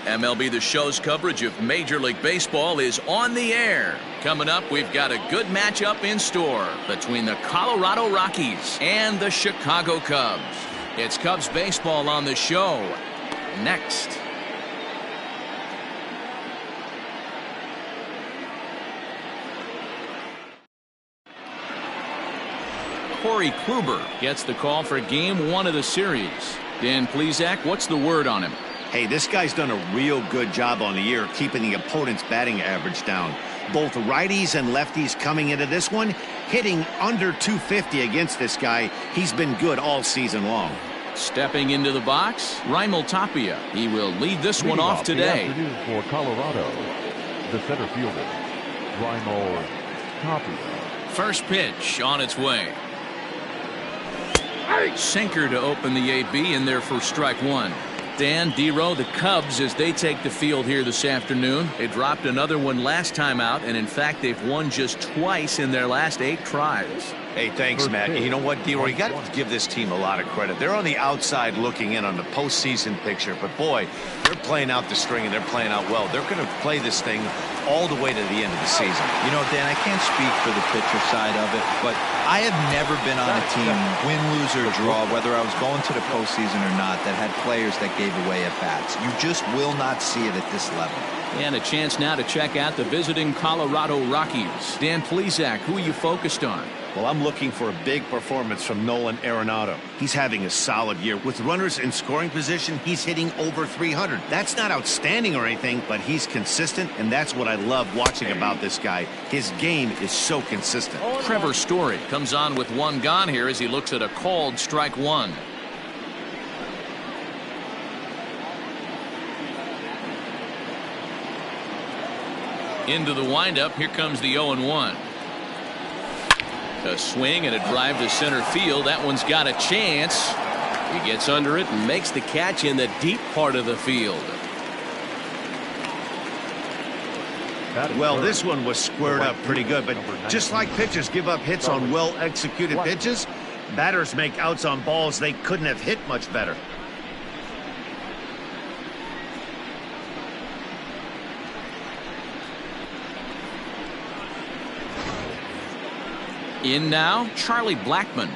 MLB The Show's coverage of Major League Baseball is on the air. Coming up, we've got a good matchup in store between the Colorado Rockies and the Chicago Cubs. It's Cubs baseball on the show. Next. Corey Kluber gets the call for game 1 of the series. Dan Plesac, what's the word on him? Hey, this guy's done a real good job on the year keeping the opponent's batting average down. Both righties and lefties coming into this one, hitting under 250 against this guy. He's been good all season long. Stepping into the box, Raimel Tapia. He will lead this one off today. For Colorado, the center fielder, Raimel Tapia. First pitch on its way. Sinker to open the AB in there for strike 1. Dan, D-Row, the Cubs, as they take the field here this afternoon. They dropped another one last time out, and in fact, they've won just twice in their last 8 tries. Hey, thanks, Matt. You know what, D-Roy, you got to give this team a lot of credit. They're on the outside looking in on the postseason picture, but boy, they're playing out the string and they're playing out well. They're going to play this thing all the way to the end of the season. You know, Dan, I can't speak for the pitcher side of it, but I have never been on a team, win, lose, or draw, whether I was going to the postseason or not, that had players that gave away at bats. You just will not see it at this level. And a chance now to check out the visiting Colorado Rockies. Dan Plesac, who are you focused on? Well, I'm looking for a big performance from Nolan Arenado. He's having a solid year. With runners in scoring position, he's hitting over 300. That's not outstanding or anything, but he's consistent, and that's what I love watching about this guy. His game is so consistent. Trevor Story comes on with 1 gone here as he looks at a called strike 1. Into the windup, here comes the 0-1. A swing and a drive to center field. That one's got a chance. He gets under it and makes the catch in the deep part of the field. Well, this one was squared up pretty good, but just like pitchers give up hits on well-executed pitches, batters make outs on balls they couldn't have hit much better. In now, Charlie Blackmon.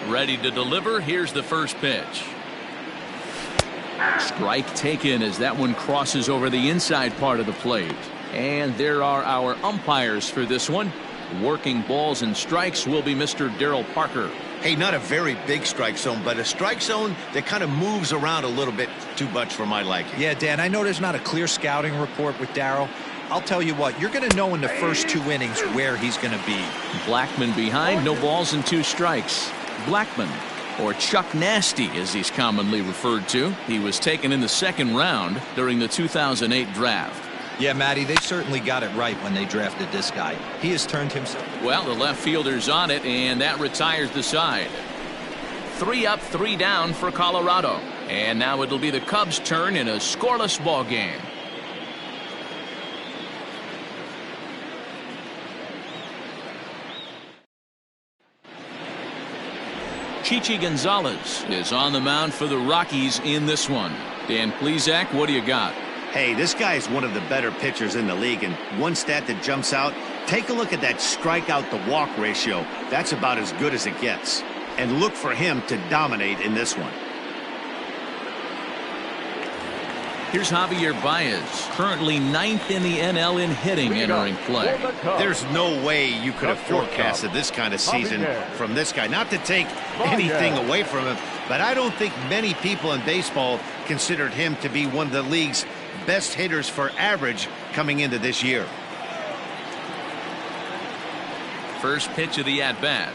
Ready to deliver. Here's the first pitch. Strike taken as that one crosses over the inside part of the plate. And there are our umpires for this one. Working balls and strikes will be Mr. Darryl Parker. Hey, not a very big strike zone, but a strike zone that kind of moves around a little bit too much for my liking. Yeah, Dan, I know there's not a clear scouting report with Darryl. I'll tell you what, you're going to know in the first 2 innings where he's going to be. Blackmon behind, no balls and 2 strikes. Blackmon, or Chuck Nasty as he's commonly referred to. He was taken in the 2nd round during the 2008 draft. Yeah, Matty, they certainly got it right when they drafted this guy. He has turned himself. Well, the left fielder's on it, and that retires the side. 3 up, 3 down for Colorado. And now it'll be the Cubs' turn in a scoreless ball game. Chichi Gonzalez is on the mound for the Rockies in this one. Dan Plesac, what do you got? Hey, this guy is one of the better pitchers in the league, and one stat that jumps out, take a look at that strikeout to walk ratio. That's about as good as it gets. And look for him to dominate in this one. Here's Javier Baez, currently 9th in the NL in hitting, entering play. There's no way you could have forecasted this kind of season from this guy. Not to take anything away from him, but I don't think many people in baseball considered him to be one of the league's best hitters for average coming into this year. First pitch of the at-bat.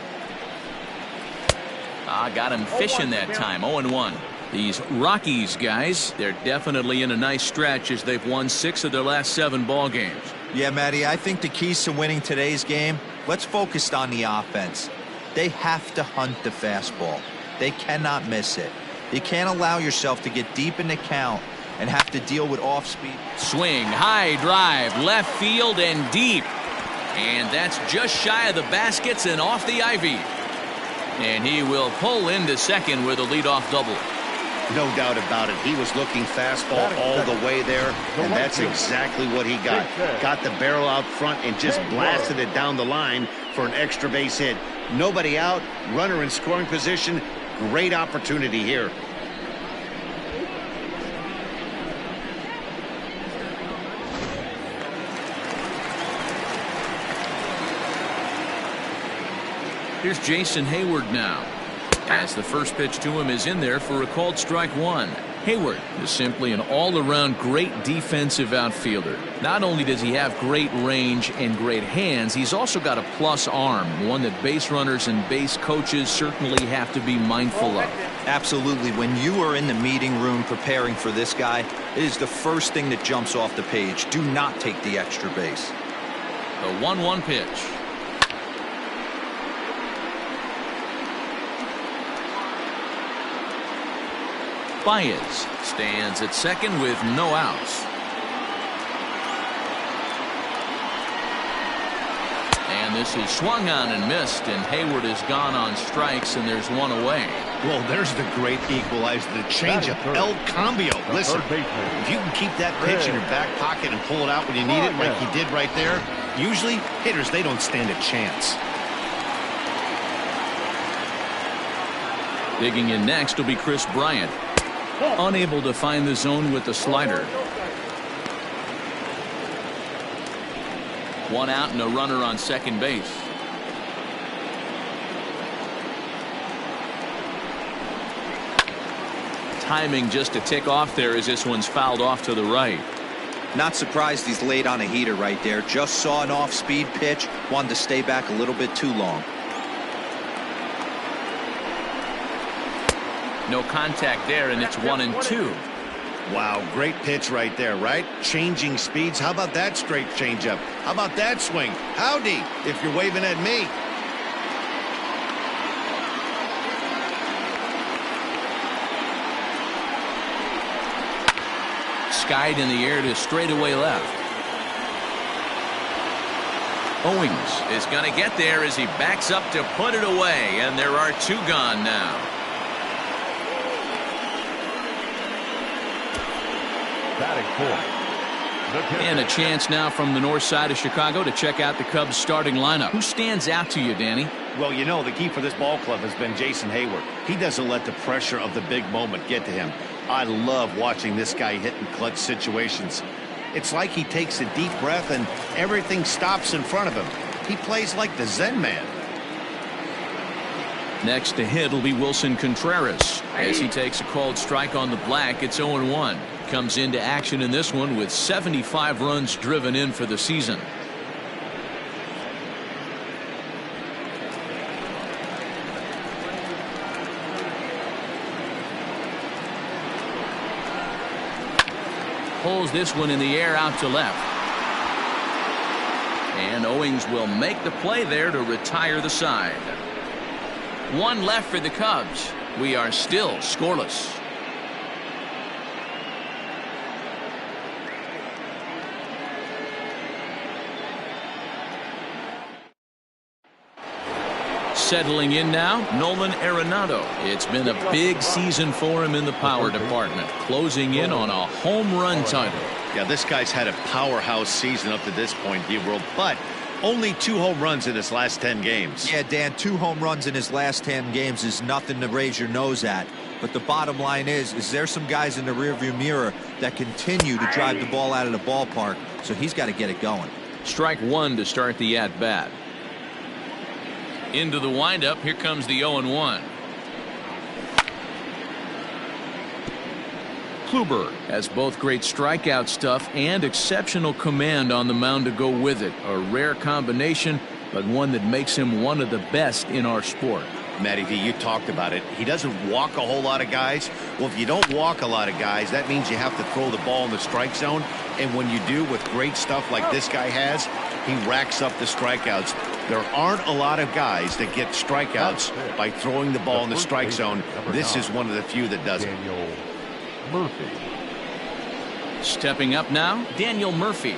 Got him fishing that time. 0-1. These Rockies guys, they're definitely in a nice stretch as they've won 6 of their last 7 ball games. Yeah, Matty, I think the keys to winning today's game, let's focus on the offense. They have to hunt the fastball. They cannot miss it. You can't allow yourself to get deep in the count and have to deal with off-speed. Swing, high drive, left field and deep. And that's just shy of the baskets and off the ivy. And he will pull into second with a leadoff double. No doubt about it. He was looking fastball all the way there, and that's exactly what he got. Got the barrel out front and just blasted it down the line for an extra base hit. Nobody out, runner in scoring position. Great opportunity here. Here's Jason Hayward now, as the first pitch to him is in there for a called strike one. Hayward is simply an all-around great defensive outfielder. Not only does he have great range and great hands, he's also got a plus arm, one that base runners and base coaches certainly have to be mindful of. Absolutely. When you are in the meeting room preparing for this guy, it is the first thing that jumps off the page. Do not take the extra base. The 1-1 pitch. Baez stands at second with no outs. And this is swung on and missed, and Hayward is gone on strikes, and there's one away. Well, there's the great equalizer, the changeup, El Cambio. Listen, if you can keep that pitch in your back pocket and pull it out when you need it, like he did right there, usually hitters, they don't stand a chance. Digging in next will be Chris Bryant. Unable to find the zone with the slider. One out and a runner on second base. Timing just a tick off there as this one's fouled off to the right. Not surprised he's laid on a heater right there. Just saw an off-speed pitch. Wanted to stay back a little bit too long. No contact there, and it's 1-2. Wow, great pitch right there, right? Changing speeds. How about that straight changeup? How about that swing? Howdy, if you're waving at me. Skied in the air to straightaway left. Owings is going to get there as he backs up to put it away, and there are two gone now. And a chance now from the north side of Chicago to check out the Cubs starting lineup. Who stands out to you, Danny? Well, you know, the key for this ball club has been Jason Hayward. He doesn't let the pressure of the big moment get to him. I love watching this guy hit in clutch situations. It's like he takes a deep breath and everything stops in front of him. He plays like the Zen man. Next to hit will be Wilson Contreras. As he takes a called strike on the black, it's 0-1. Comes into action in this one with 75 runs driven in for the season. Pulls this one in the air out to left. And Owings will make the play there to retire the side. One left for the Cubs. We are still scoreless. Settling in now, Nolan Arenado. It's been a big season for him in the power department, closing in on a home run title. Yeah, this guy's had a powerhouse season up to this point, D-World, but only 2 home runs in his last 10 games. Yeah, Dan, 2 home runs in his last 10 games is nothing to raise your nose at. But the bottom line is there some guys in the rearview mirror that continue to drive the ball out of the ballpark, so he's got to get it going. Strike one to start the at-bat. Into the windup, here comes the 0-1. Kluber has both great strikeout stuff and exceptional command on the mound to go with it. A rare combination, but one that makes him one of the best in our sport. Matty V, you talked about it. He doesn't walk a whole lot of guys. Well, if you don't walk a lot of guys, that means you have to throw the ball in the strike zone. And when you do, with great stuff like this guy has, he racks up the strikeouts. There aren't a lot of guys that get strikeouts by throwing the ball in the strike zone. This is one of the few that does it. Daniel Murphy. Stepping up now, Daniel Murphy.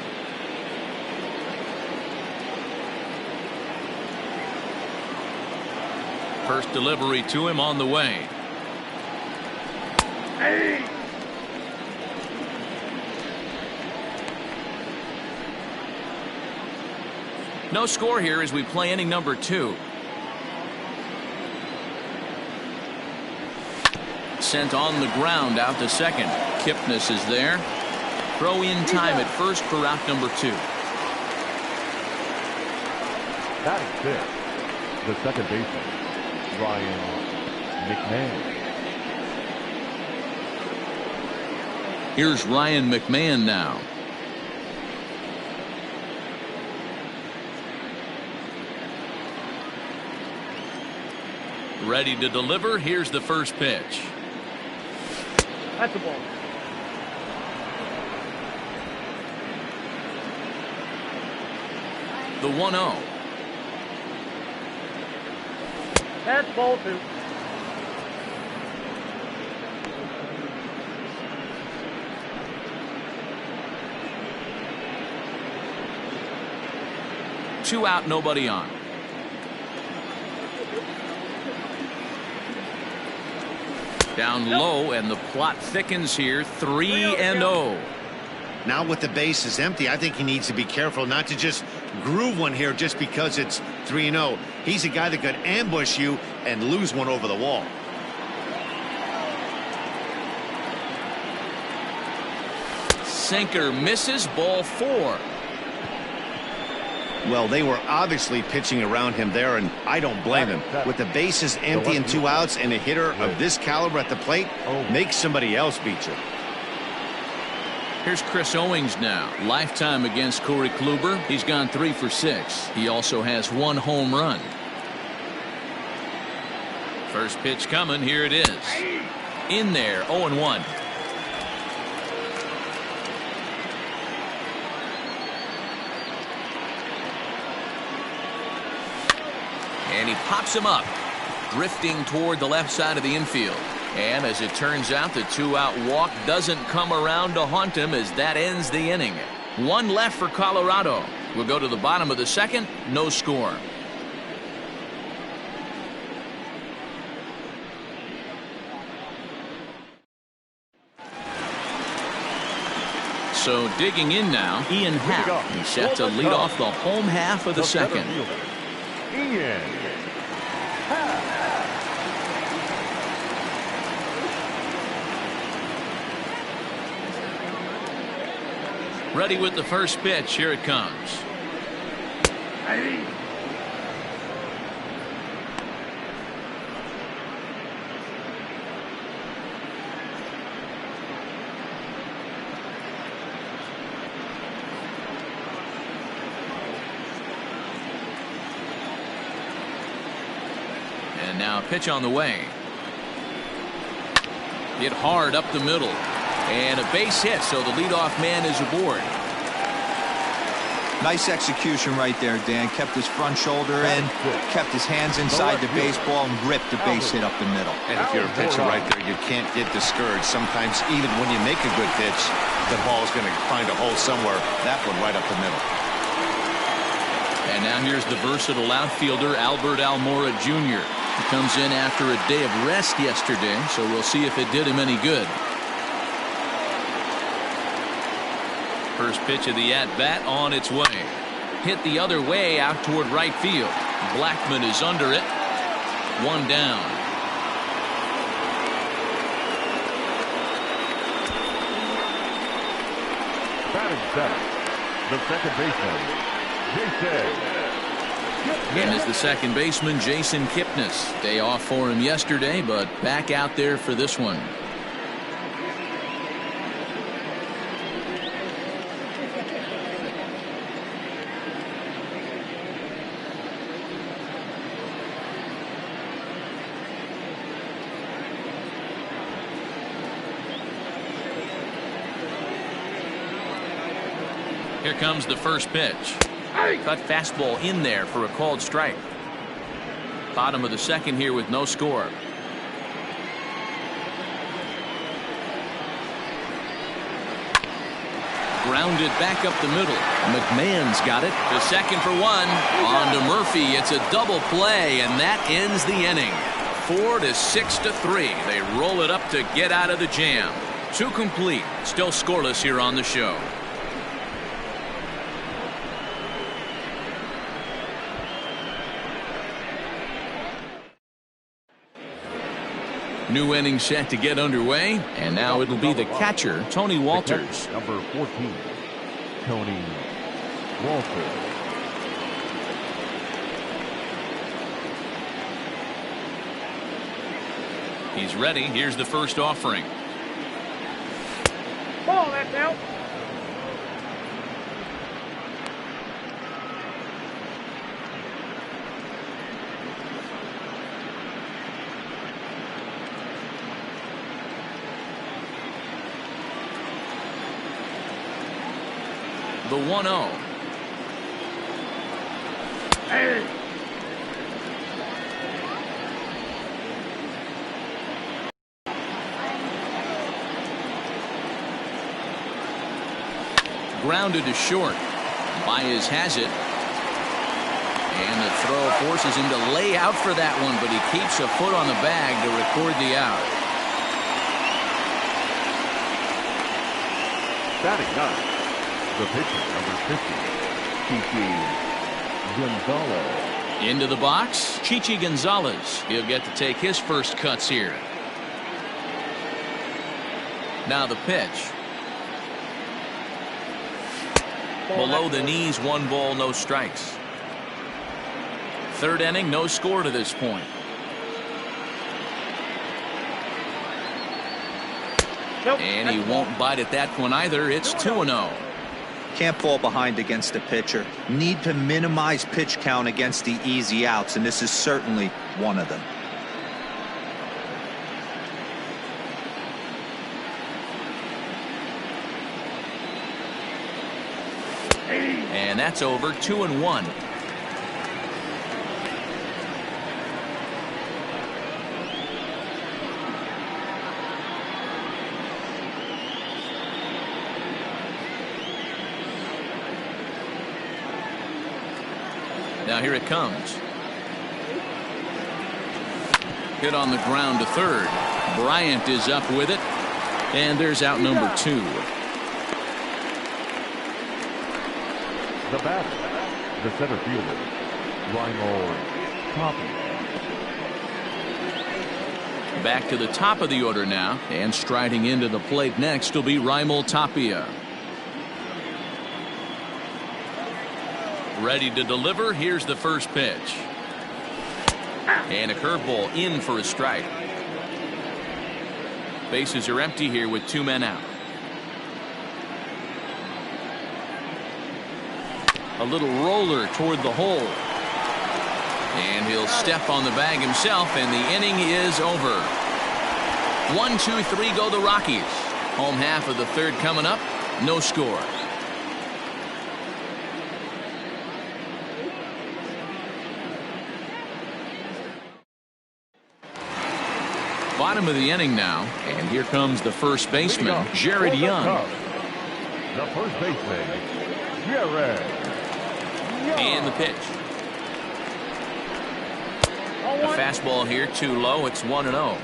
First delivery to him on the way. Hey. No score here as we play inning number 2. Sent on the ground out to second. Kipnis is there. Throw in time at first for out number 2. Batting fifth, the second baseman, Ryan McMahon. Here's Ryan McMahon now. Ready to deliver. Here's the first pitch. That's the ball. The 1-0. That's ball 2. Two out, nobody on. Down low, and the plot thickens here. 3-0. Now with the bases empty, I think he needs to be careful not to just groove one here just because it's 3-0. He's a guy that could ambush you and lose one over the wall. Sinker misses. Ball 4. Well, they were obviously pitching around him there, and I don't blame him. With the bases empty and 2 outs, and a hitter of this caliber at the plate, make somebody else beat you. Here's Chris Owings now. Lifetime against Corey Kluber. He's gone 3 for 6. He also has 1 home run. First pitch coming. Here it is. In there. 0-1. And he pops him up, drifting toward the left side of the infield. And as it turns out, the 2-out walk doesn't come around to haunt him as that ends the inning. 1 left for Colorado. We'll go to the bottom of the second. No score. So digging in now, Ian Happ. He's set to lead off the home half of the second. Ian Happ. Ready with the first pitch. Here it comes. And now a pitch on the way. Hit hard up the middle. And a base hit, so the leadoff man is aboard. Nice execution right there, Dan. Kept his front shoulder in, kept his hands inside the baseball, and ripped the base hit up the middle. And if you're a pitcher right there, you can't get discouraged. Sometimes even when you make a good pitch, the ball's going to find a hole somewhere. That one right up the middle. And now here's the versatile outfielder, Albert Almora Jr. He comes in after a day of rest yesterday, so we'll see if it did him any good. First pitch of the at-bat on its way. Hit the other way out toward right field. Blackman is under it. 1 down. Batting seventh, the second baseman, Jason. In is the second baseman, Jason Kipnis. Day off for him yesterday, but back out there for this one. Here comes the first pitch. Cut fastball in there for a called strike. Bottom of the second here with no score. Grounded back up the middle. McMahon's got it to second for one. On to Murphy. It's a double play, and that ends the inning. 4-6-3. They roll it up to get out of the jam. 2 complete. Still scoreless here on the show. New inning set to get underway, and now it'll be the catcher, Tony Walters. Number 14, Tony Walters. He's ready. Here's the first offering. Ball, that's out. The 1-0. Hey. Grounded to short. Baez has it. And the throw forces him to lay out for that one, but he keeps a foot on the bag to record the out. Batting ninth, the pitcher, number 50, Chichi Gonzalez. Into the box, Chichi Gonzalez. He'll get to take his first cuts here. Now the pitch. Below the knees, 1 ball, no strikes. Third inning, no score to this point. Nope. And he won't bite at that one either. It's 2-0. Can't fall behind against a pitcher. Need to minimize pitch count against the easy outs, and this is certainly one of them. And that's over. 2-1. Now here it comes. Hit on the ground to third. Bryant is up with it. And there's out number 2. The batter, the center fielder, Raimel Tapia. Back to the top of the order now, and striding into the plate next will be Raimel Tapia. Ready to deliver. Here's the first pitch. And a curveball in for a strike. Bases are empty here with 2 men out. A little roller toward the hole. And he'll step on the bag himself, and the inning is over. 1, 2, 3 go the Rockies. Home half of the third coming up. No score. Bottom of the inning now, and here comes the first baseman, Jared Young. The first baseman, Jared Young. And the pitch. A fastball here, too low. It's 1-0.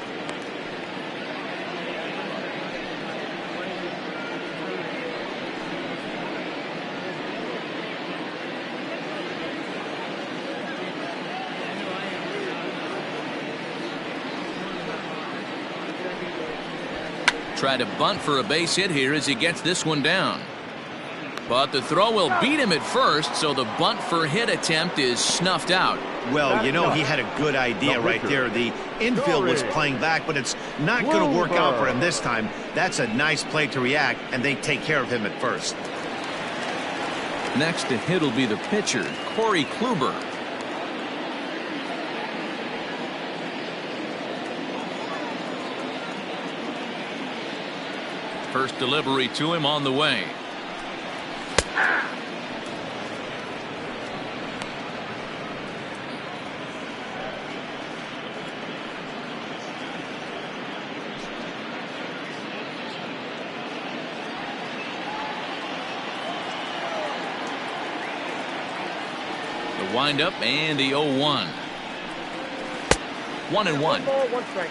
Try to bunt for a base hit here as he gets this one down. But the throw will beat him at first, so the bunt for hit attempt is snuffed out. Well, you know, he had a good idea right there. The infield was playing back, but it's not going to work out for him this time. That's a nice play to react, and they take care of him at first. Next to hit will be the pitcher, Corey Kluber. First delivery to him on the way. The windup and the 0-1. 1-1. 1 ball, 1 strike.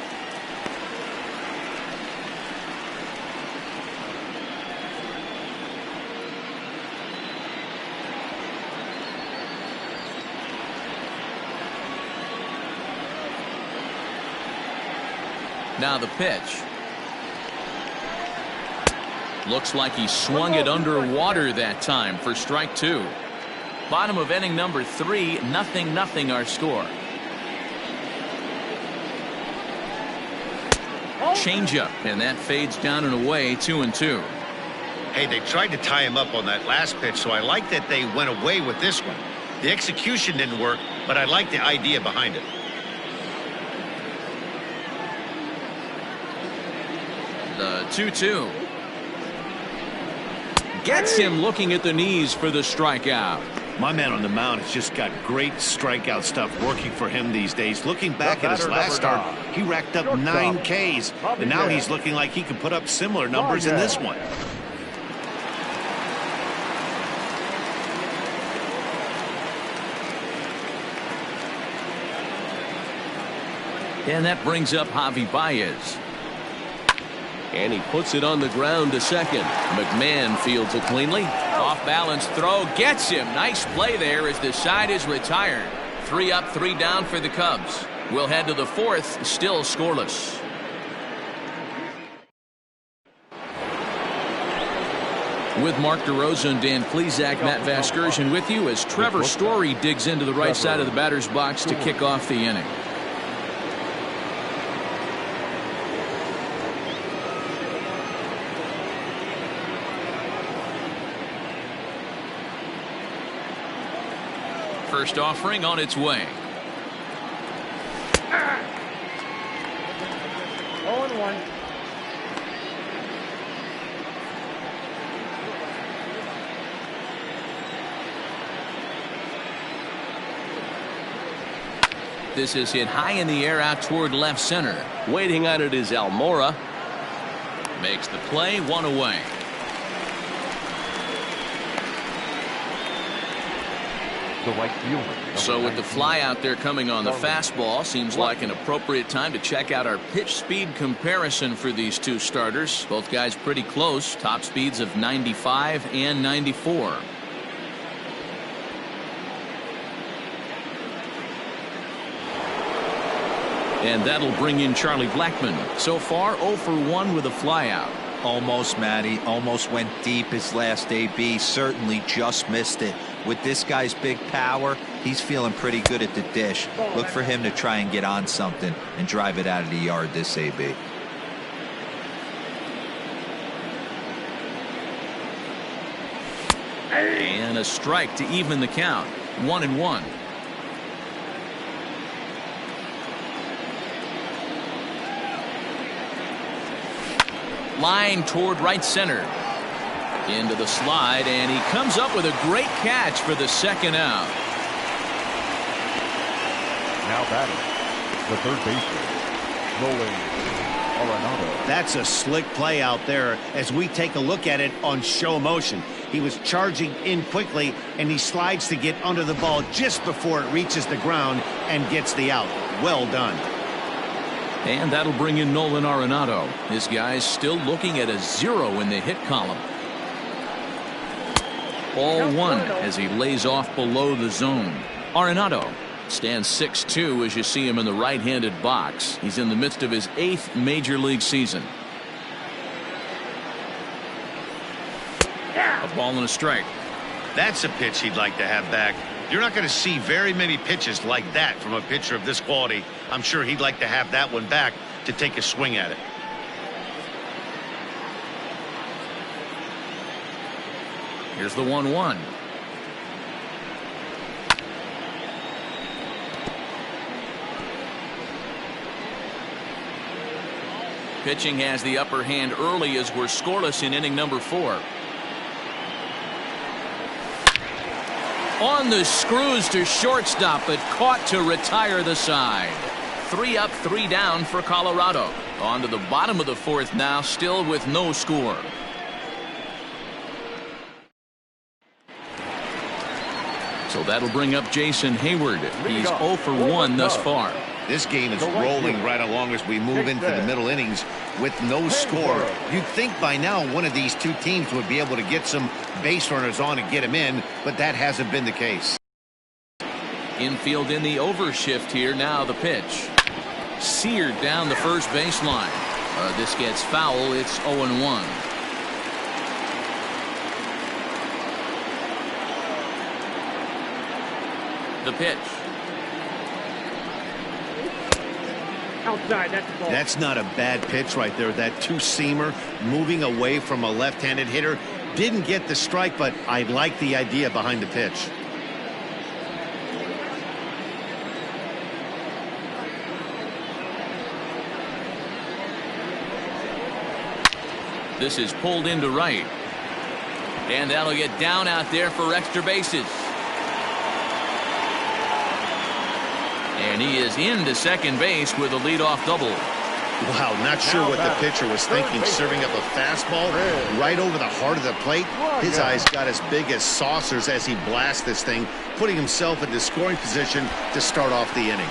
Now the pitch. Looks like he swung it underwater that time for strike 2. Bottom of inning number 3, 0-0 our score. Changeup, and that fades down and away, 2-2. Hey, they tried to tie him up on that last pitch, so I like that they went away with this one. The execution didn't work, but I like the idea behind it. The 2-2. Gets him looking at the knees for the strikeout. My man on the mound has just got great strikeout stuff working for him these days. Looking back at his last start, he racked up 9 Ks, and now he's looking like he can put up similar numbers in this one. And that brings up Javi Baez. And he puts it on the ground to second. McMahon fields it cleanly. Off balance throw gets him. Nice play there as the side is retired. 3 up, 3 down for the Cubs. We'll head to the 4th, still scoreless. With Mark DeRosa and Dan Plesac, Matt Vasgersian with you as Trevor Story digs into the right side of the batter's box to kick off the inning. First offering on its way. 0-1. This is hit high in the air out toward left center. Waiting on it is Almora. Makes the play, 1 away. The right fielder. So with the fly out there coming on the fastball, seems like an appropriate time to check out our pitch speed comparison for these two starters. Both guys pretty close, top speeds of 95 and 94. And that'll bring in Charlie Blackmon. So far 0 for 1 with a fly out. Almost, Matty. Almost went deep his last AB. Certainly just missed it. With this guy's big power, he's feeling pretty good at the dish. Look for him to try and get on something and drive it out of the yard this AB. And a strike to even the count. 1-1. Line toward right center. Into the slide, and he comes up with a great catch for the second out. Now batting, the third baseman, Nolan Arenado. That's a slick play out there as we take a look at it on show motion. He was charging in quickly, and he slides to get under the ball just before it reaches the ground and gets the out. Well done. And that'll bring in Nolan Arenado. This guy's still looking at a 0 in the hit column. Ball 1 as he lays off below the zone. Arenado stands 6'2" as you see him in the right-handed box. He's in the midst of his 8th major league season. A ball and a strike. That's a pitch he'd like to have back. You're not going to see very many pitches like that from a pitcher of this quality. I'm sure he'd like to have that one back to take a swing at it. Here's the 1-1. Pitching has the upper hand early as we're scoreless in inning number 4. On the screws to shortstop, but caught to retire the side. 3 up, 3 down for Colorado. On to the bottom of the 4th now, still with no score. So that'll bring up Jason Hayward. He's 0 for 1 thus far. This game is rolling right along as we move into the middle innings with no score. You'd think by now one of these two teams would be able to get some base runners on and get them in, but that hasn't been the case. Infield in the overshift here. Now the pitch. Seared down the first baseline. This gets foul. It's 0-1. The pitch. Outside, that's the ball. That's not a bad pitch right there. That two-seamer moving away from a left-handed hitter. Didn't get the strike, but I like the idea behind the pitch. This is pulled into right. And that'll get down out there for extra bases. And he is into second base with a leadoff double. Wow, not sure what the pitcher was thinking, serving up a fastball right over the heart of the plate. His eyes got as big as saucers as he blasts this thing, putting himself into scoring position to start off the inning.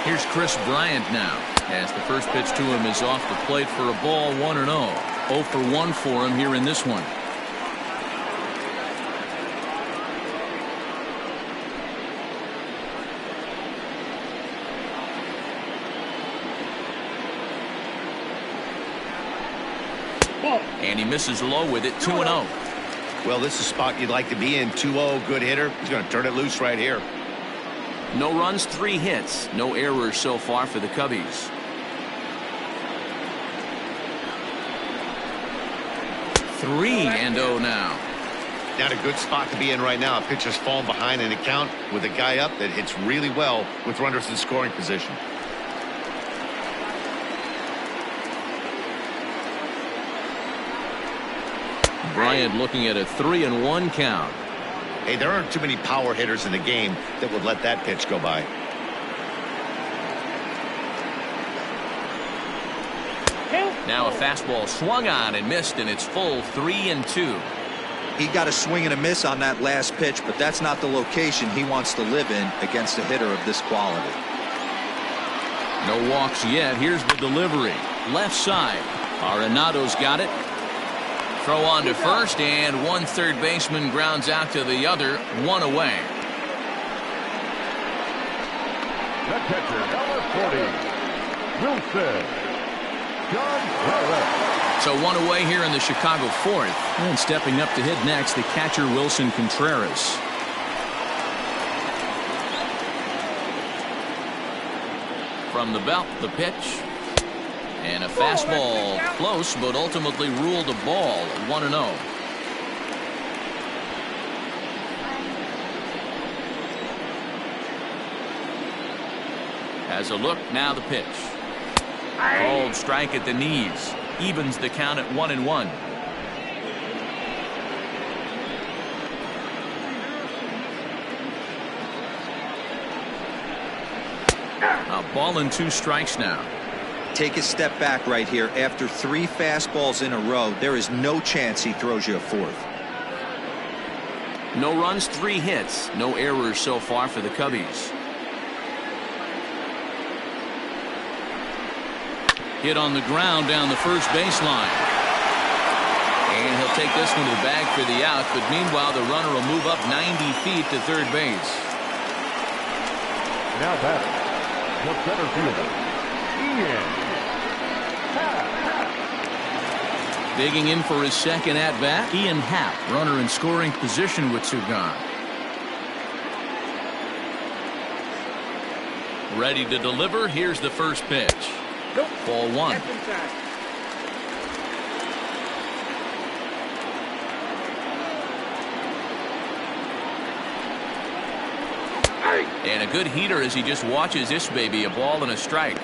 Here's Chris Bryant now, as the first pitch to him is off the plate for a ball. 1-0. 0 for 1 for him here in this one. And he misses low with it. 2-0. Well, this is a spot you'd like to be in. 2-0, good hitter. He's going to turn it loose right here. No runs, 3 hits. No errors so far for the Cubbies. 3-0 now. Not a good spot to be in right now. A pitcher's falling behind in the count with a guy up that hits really well with runners in scoring position. Bryant looking at a 3-1 count. Hey, there aren't too many power hitters in the game that would let that pitch go by. Now a fastball swung on and missed, and it's full 3-2. He got a swing and a miss on that last pitch, but that's not the location he wants to live in against a hitter of this quality. No walks yet. Here's the delivery. Left side. Arenado's got it. Throw on to first, and one third baseman grounds out to the other. 1 away. The catcher, number 40, Wilson. So 1 away here in the Chicago fourth. And stepping up to hit next, the catcher, Wilson Contreras. From the belt, the pitch. And a fastball close, but ultimately ruled a ball. 1-0. Has a look, now the pitch. Called strike at the knees. Evens the count at 1-1. A ball and 2 strikes now. Take a step back right here. After 3 fastballs in a row, there is no chance he throws you a 4th. No runs, 3 hits. No errors so far for the Cubbies. Hit on the ground down the first baseline. And he'll take this one to the bag for the out, but meanwhile the runner will move up 90 feet to third base. Now batting, the center fielder, Ian. Digging in for his second at-bat, Ian Happ, runner in scoring position with 2 gone. Ready to deliver. Here's the first pitch. Nope. Ball 1. That's inside. And a good heater as he just watches this baby. A ball and a strike.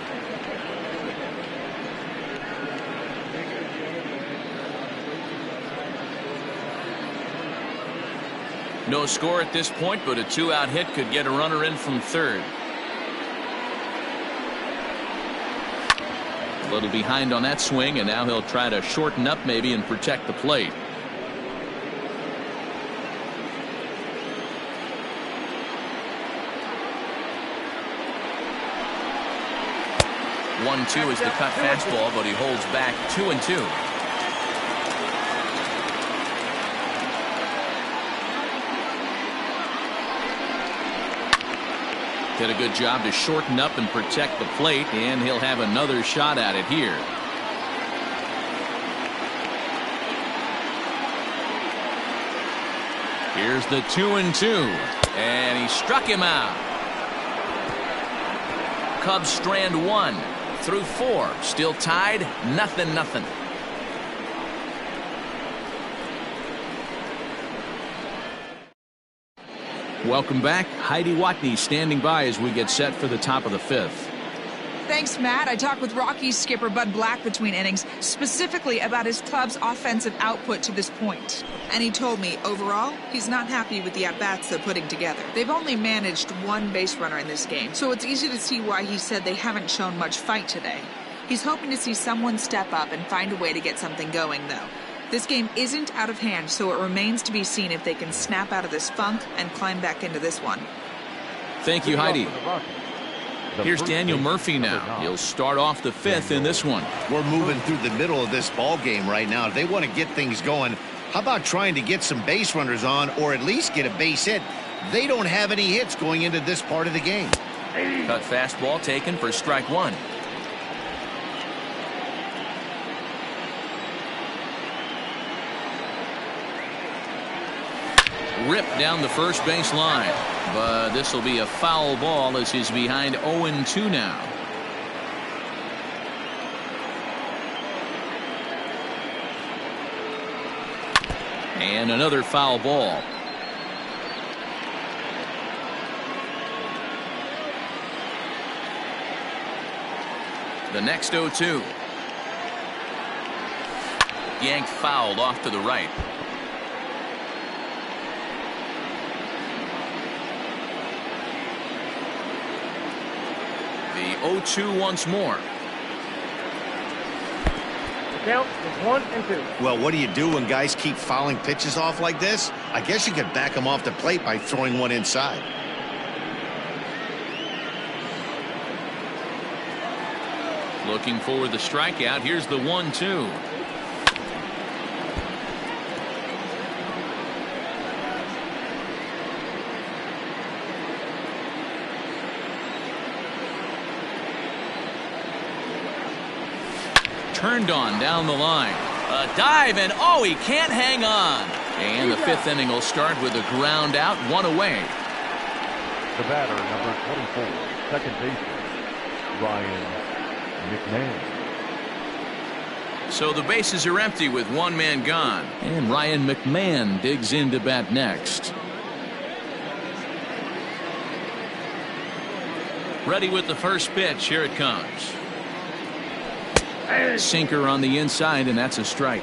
No score at this point, but a 2-out hit could get a runner in from third. A little behind on that swing, and now he'll try to shorten up maybe and protect the plate. One, two is the cut fastball, but he holds back 2-2. Did a good job to shorten up and protect the plate, and he'll have another shot at it here. Here's the 2-2, and he struck him out. Cubs strand one through four, still tied 0-0. Welcome back. Heidi Watney standing by as we get set for the top of the fifth. Thanks, Matt. I talked with Rockies skipper Bud Black between innings, specifically about his club's offensive output to this point. And he told me, overall, he's not happy with the at-bats they're putting together. They've only managed one base runner in this game, so it's easy to see why he said they haven't shown much fight today. He's hoping to see someone step up and find a way to get something going, though. This game isn't out of hand, so it remains to be seen if they can snap out of this funk and climb back into this one. Thank you, Heidi. Here's Daniel Murphy now. He'll start off the fifth in this one. We're moving through the middle of this ball game right now. If they want to get things going, how about trying to get some base runners on or at least get a base hit? They don't have any hits going into this part of the game. Cut fastball taken for strike one. Ripped down the first base line, but this will be a foul ball as he's behind 0-2 now. And another foul ball. The next 0-2. Yanked fouled off to the right. The 0-2 once more. The count is 1-2. Well, what do you do when guys keep fouling pitches off like this? I guess you could back them off the plate by throwing one inside. Looking for the strikeout. Here's the 1-2. Turned on down the line. A dive, and oh, he can't hang on. And the fifth inning will start with a ground out, one away. The batter, number 24, second baseman, Ryan McMahon. So the bases are empty with one man gone. And Ryan McMahon digs in to bat next. Ready with the first pitch. Here it comes. Sinker on the inside, and that's a strike.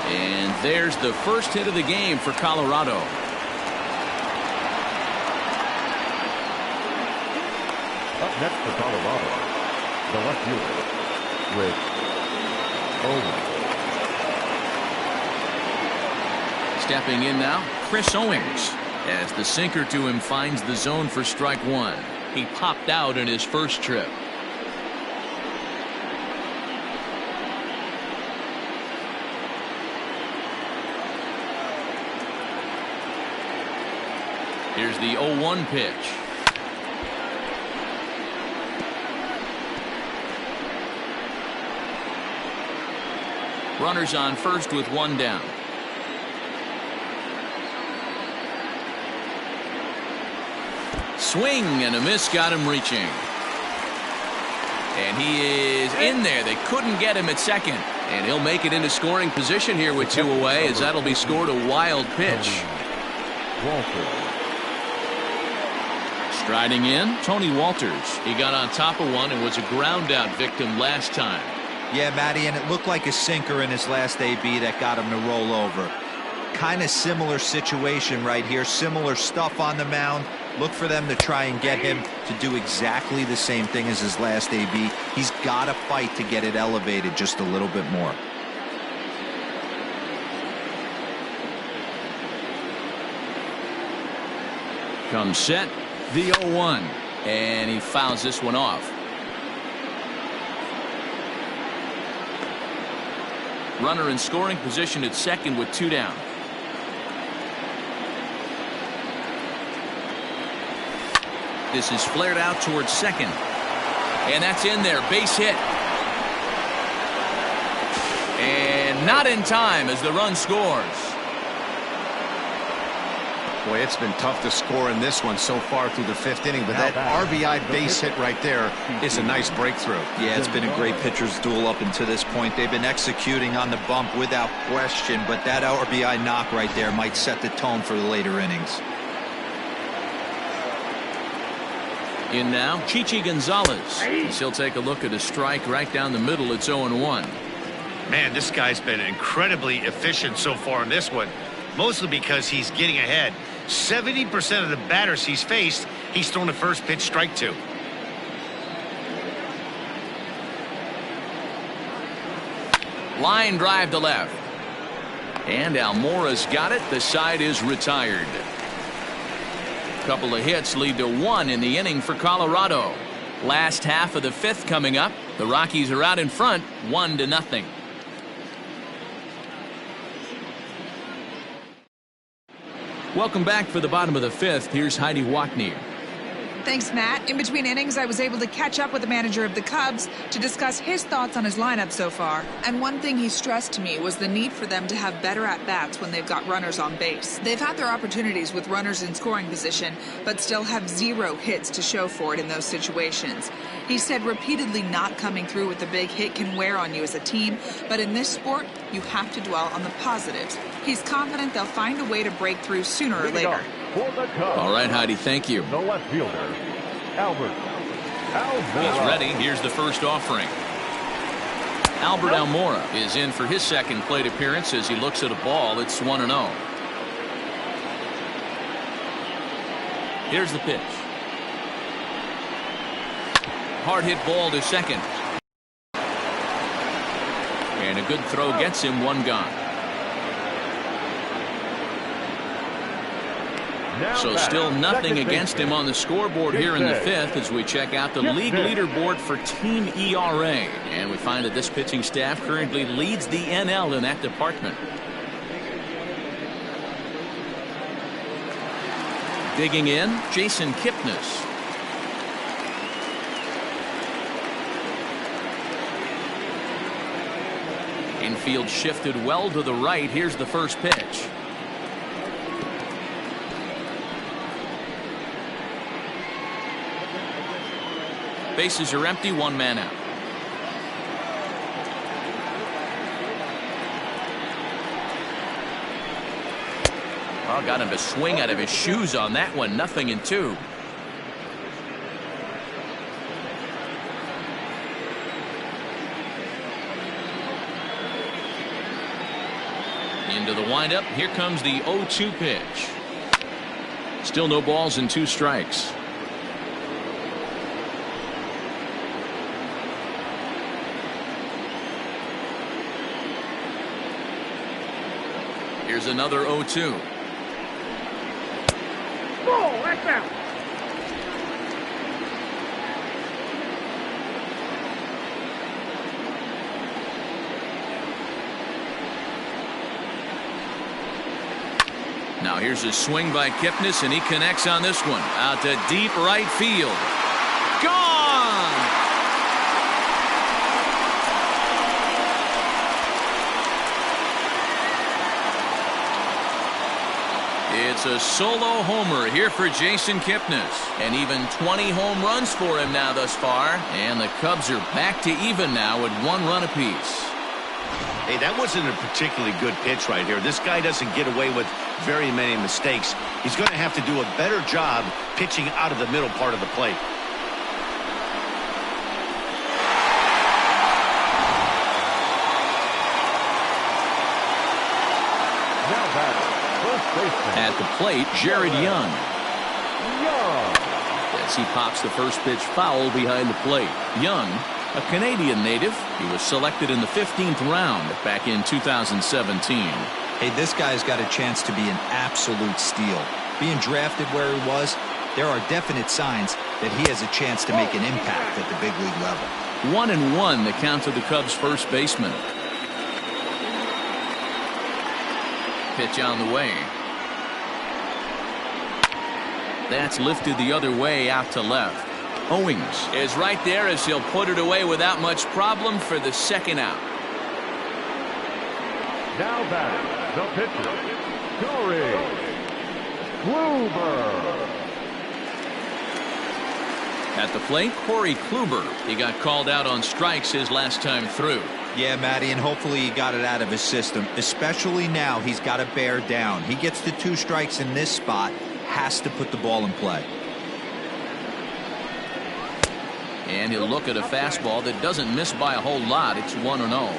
And there's the first hit of the game for Colorado. Up next for Colorado, the left fielder with Owen. Stepping in now, Chris Owings, as the sinker to him finds the zone for strike one. He popped out in his first trip. Here's the 0-1 pitch. Runners on first with one down. Swing and a miss got him reaching. And he is in there. They couldn't get him at second. And he'll make it into scoring position here with two away, as that'll be scored a wild pitch. Striding in, Tony Walters. He got on top of one and was a ground out victim last time. Yeah, Matty, and it looked like a sinker in his last AB that got him to roll over. kind of similar situation right here, similar stuff on the mound. Look for them to try and get him to do exactly the same thing as his last AB. He's got to fight to get it elevated just a little bit more. Comes set, the 0-1, and he fouls this one off. Runner in scoring position at second with 2 down. This is flared out towards second. And that's in there. Base hit. And not in time as the run scores. Boy, it's been tough to score in this one so far through the 5th inning, but that RBI base hit right there is a nice breakthrough. Yeah, it's been a great pitcher's duel up until this point. They've been executing on the bump without question, but that RBI knock right there might set the tone for the later innings. In now, Chichi Gonzalez. He'll take a look at a strike right down the middle. It's 0-1. Man, this guy's been incredibly efficient so far in this one, mostly because he's getting ahead. 70% of the batters he's faced, he's thrown the first pitch strike to. Line drive to left. And Almora's got it. The side is retired. Couple of hits lead to 1 in the inning for Colorado. Last half of the 5th coming up. The Rockies are out in front, 1-0. Welcome back for the bottom of the 5th. Here's Heidi Watney. Thanks, Matt. In between innings, I was able to catch up with the manager of the Cubs to discuss his thoughts on his lineup so far. And one thing he stressed to me was the need for them to have better at-bats when they've got runners on base. They've had their opportunities with runners in scoring position, but still have 0 hits to show for it in those situations. He said repeatedly not coming through with the big hit can wear on you as a team, but in this sport, you have to dwell on the positives. He's confident they'll find a way to break through sooner or later. All right, Heidi, thank you. The left fielder, Albert. He's ready. Here's the first offering. Albert Almora is in for his second plate appearance as he looks at a ball. It's 1-0. Here's the pitch. Hard hit ball to second. And a good throw gets him 1 gone. So still nothing against him on the scoreboard here in the 5th as we check out the league leaderboard for team ERA. And we find that this pitching staff currently leads the NL in that department. Digging in, Jason Kipnis. Infield shifted well to the right. Here's the first pitch. Bases are empty, 1 man out. Well, got him to swing out of his shoes on that one. 0-2. Into the windup. Here comes the 0-2 pitch. Still no balls and 2 strikes. Here's another 0-2. Ball, that's out. Now here's a swing by Kipnis, and he connects on this one. Out to deep right field. Gone! It's a solo homer here for Jason Kipnis. And even 20 home runs for him now thus far. And the Cubs are back to even now at 1 run apiece. Hey, that wasn't a particularly good pitch right here. This guy doesn't get away with very many mistakes. He's going to have to do a better job pitching out of the middle part of the plate. Now batter, at the plate, Jared Young. As he pops the first pitch foul behind the plate. Young, a Canadian native, he was selected in the 15th round back in 2017. Hey, this guy's got a chance to be an absolute steal. Being drafted where he was, there are definite signs that he has a chance to make an impact at the big league level. 1-1 the count to the Cubs first baseman. Pitch on the way. That's lifted the other way out to left. Owings is right there as he'll put it away without much problem for the second out. Now batting, the pitcher, Corey Kluber. At the plate, Corey Kluber. He got called out on strikes his last time through. Yeah, Matty, and hopefully he got it out of his system. Especially now, he's got to bear down. He gets the 2 strikes in this spot, has to put the ball in play. And he'll look at a fastball that doesn't miss by a whole lot. It's 1-0.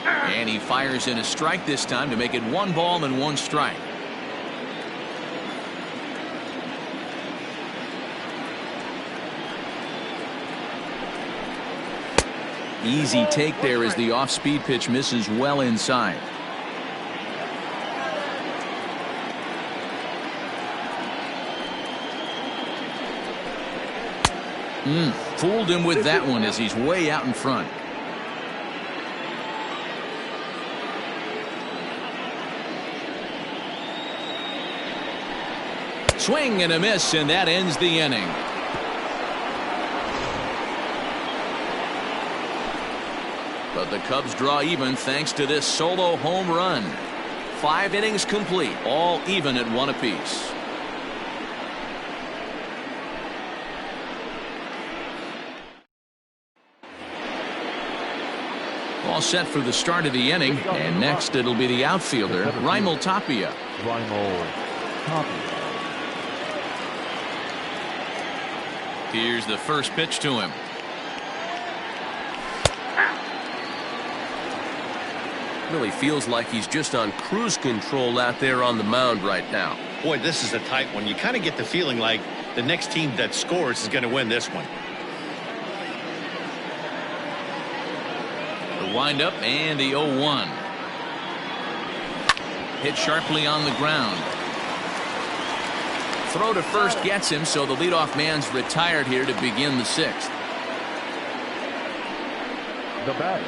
And he fires in a strike this time to make it 1 ball and 1 strike. Easy take there as the off-speed pitch misses well inside. Fooled him with that one as he's way out in front. Swing and a miss, and that ends the inning. But the Cubs draw even thanks to this solo home run. 5 innings complete, all even at 1 apiece. All set for the start of the inning, and next it'll be the outfielder, Raimel Tapia. Here's the first pitch to him. Really feels like he's just on cruise control out there on the mound right now. Boy, this is a tight one. You kind of get the feeling like the next team that scores is going to win this one. The windup and the 0-1. Hit sharply on the ground. Throw to first gets him, so the leadoff man's retired here to begin the 6th. The batter,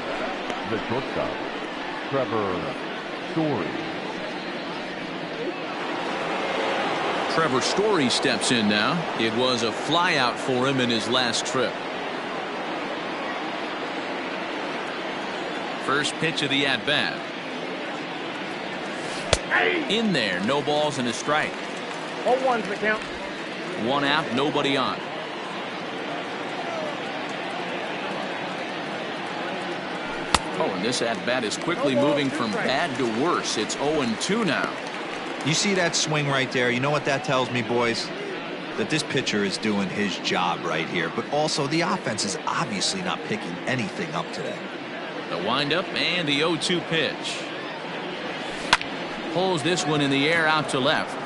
the shortstop, Trevor Story. Trevor Story steps in now. It was a flyout for him in his last trip. First pitch of the at-bat. In there, no balls and a strike. 0-1's the count. 1 out, nobody on. Oh, and this at-bat is quickly moving from bad to worse. It's 0-2 now. You see that swing right there? You know what that tells me, boys? That this pitcher is doing his job right here. But also, the offense is obviously not picking anything up today. The windup and the 0-2 pitch. Pulls this one in the air out to left.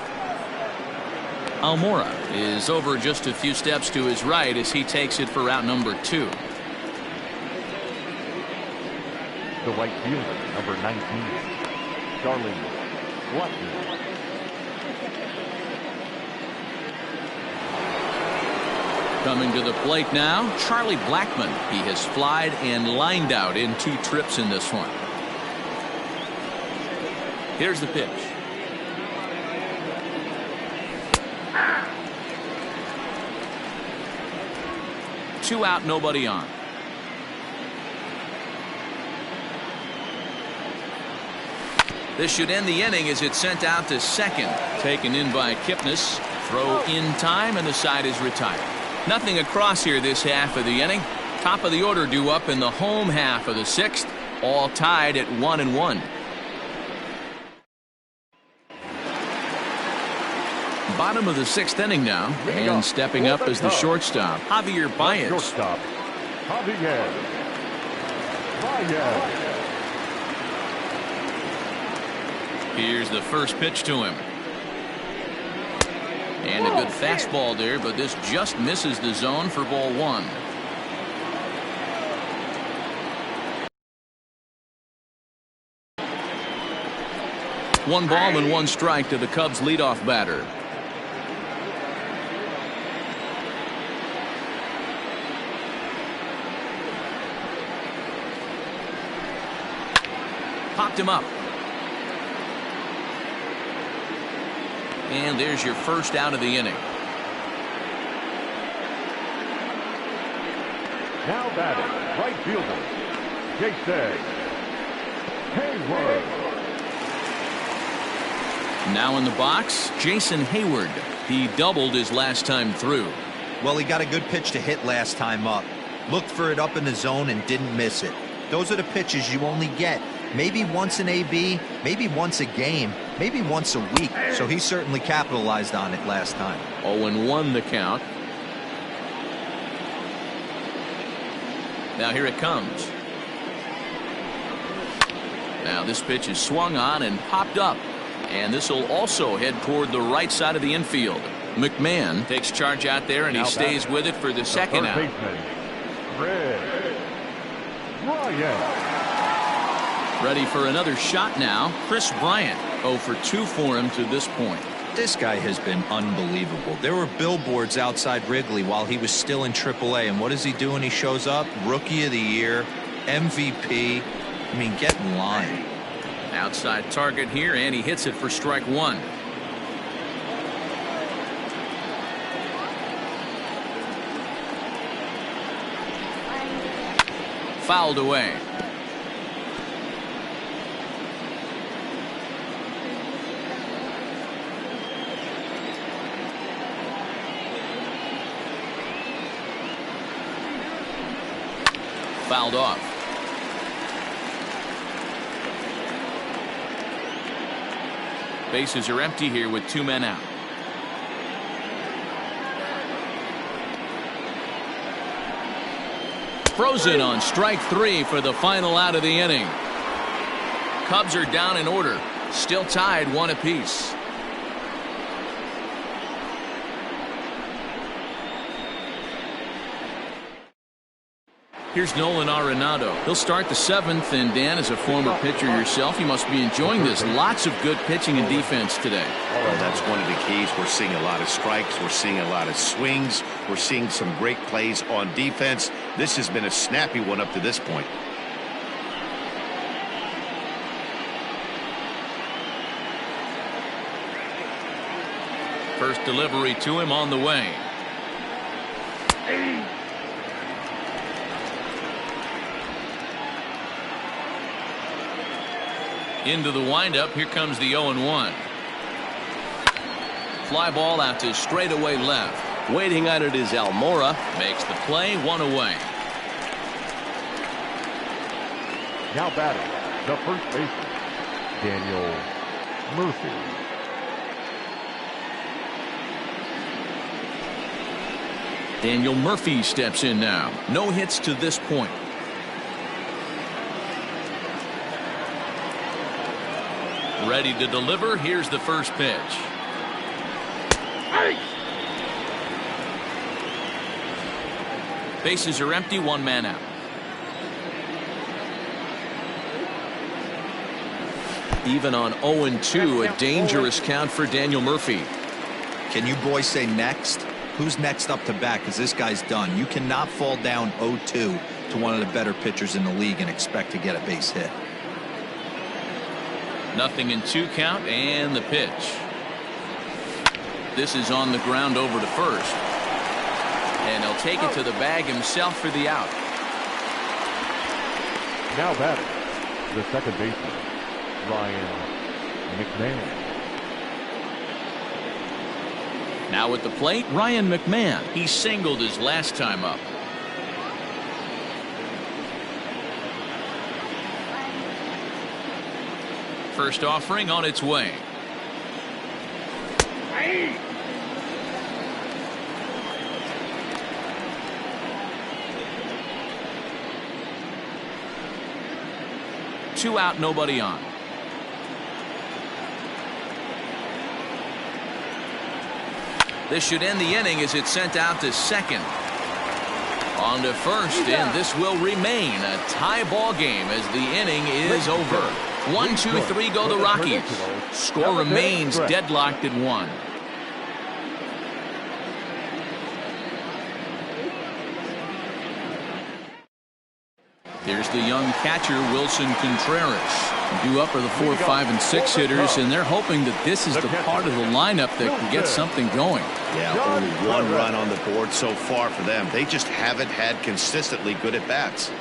Almora is over just a few steps to his right as he takes it for out number 2. The right fielder, number 19, Charlie Blackman. Coming to the plate now, Charlie Blackman. He has flied and lined out in 2 trips in this one. Here's the pitch. Two out, nobody on. This should end the inning as it's sent out to second. Taken in by Kipnis. Throw in time, and the side is retired. Nothing across here this half of the inning. Top of the order due up in the home half of the 6th. All tied at 1-1. Bottom of the 6th inning now, and stepping up as the shortstop, Javier Baez. Shortstop, Javier Ryan. Here's the first pitch to him. And a good fastball there, but this just misses the zone for ball one. One ball and one strike to the Cubs leadoff batter. Popped him up. And there's your first out of the inning. Now batting, right fielder, Jason Hayward. Now in the box, Jason Hayward. He doubled his last time through. Well, he got a good pitch to hit last time up. Looked for it up in the zone and didn't miss it. Those are the pitches you only get maybe once an AB, maybe once a game, maybe once a week. So he certainly capitalized on it last time. 0-1 the count. Now here it comes. Now this pitch is swung on and popped up. And this will also head toward the right side of the infield. McMahon takes charge out there, and he stays with it for the second out. Ryan. Ready for another shot now. Chris Bryant, 0 for 2 for him to this point. This guy has been unbelievable. There were billboards outside Wrigley while he was still in AAA, and what does he do when he shows up? Rookie of the Year, MVP. I mean, get in line. Outside target here, and he hits it for strike one. Fouled away. Fouled off. Bases are empty here with 2 men out. Frozen on strike 3 for the final out of the inning. Cubs are down in order, still tied 1 apiece. Here's Nolan Arenado. He'll start the 7th, and Dan, as a former pitcher yourself, you must be enjoying this. Lots of good pitching and defense today. Well, that's one of the keys. We're seeing a lot of strikes. We're seeing a lot of swings. We're seeing some great plays on defense. This has been a snappy one up to this point. First delivery to him on the way. Into the windup. Here comes the 0-1. Fly ball out to straightaway left. Waiting on it is Almora. Makes the play, 1 away. Now batting, the first baseman, Daniel Murphy. Daniel Murphy steps in now. No hits to this point. Ready to deliver. Here's the first pitch. Bases are empty, 1 man out. Even on 0-2, a dangerous count for Daniel Murphy. Can you boys say next? Who's next up to bat? Because this guy's done. You cannot fall down 0-2 to one of the better pitchers in the league and expect to get a base hit. Nothing in 2 count, and the pitch. This is on the ground over to first. And he'll take it to the bag himself for the out. Now batting, the second baseman, Ryan McMahon. Now at the plate, Ryan McMahon. He singled his last time up. First offering on its way. 2 out, nobody on. This should end the inning as it's sent out to second. On to first, and this will remain a tie ball game as the inning is over. 1, 2, 3 go the Rockies. Score remains deadlocked at 1. Here's the young catcher, Wilson Contreras. Due up are the 4, 5, and 6 hitters, and they're hoping that this is the part of the lineup that can get something going. Yeah, only 1 run on the board so far for them. They just haven't had consistently good at bats.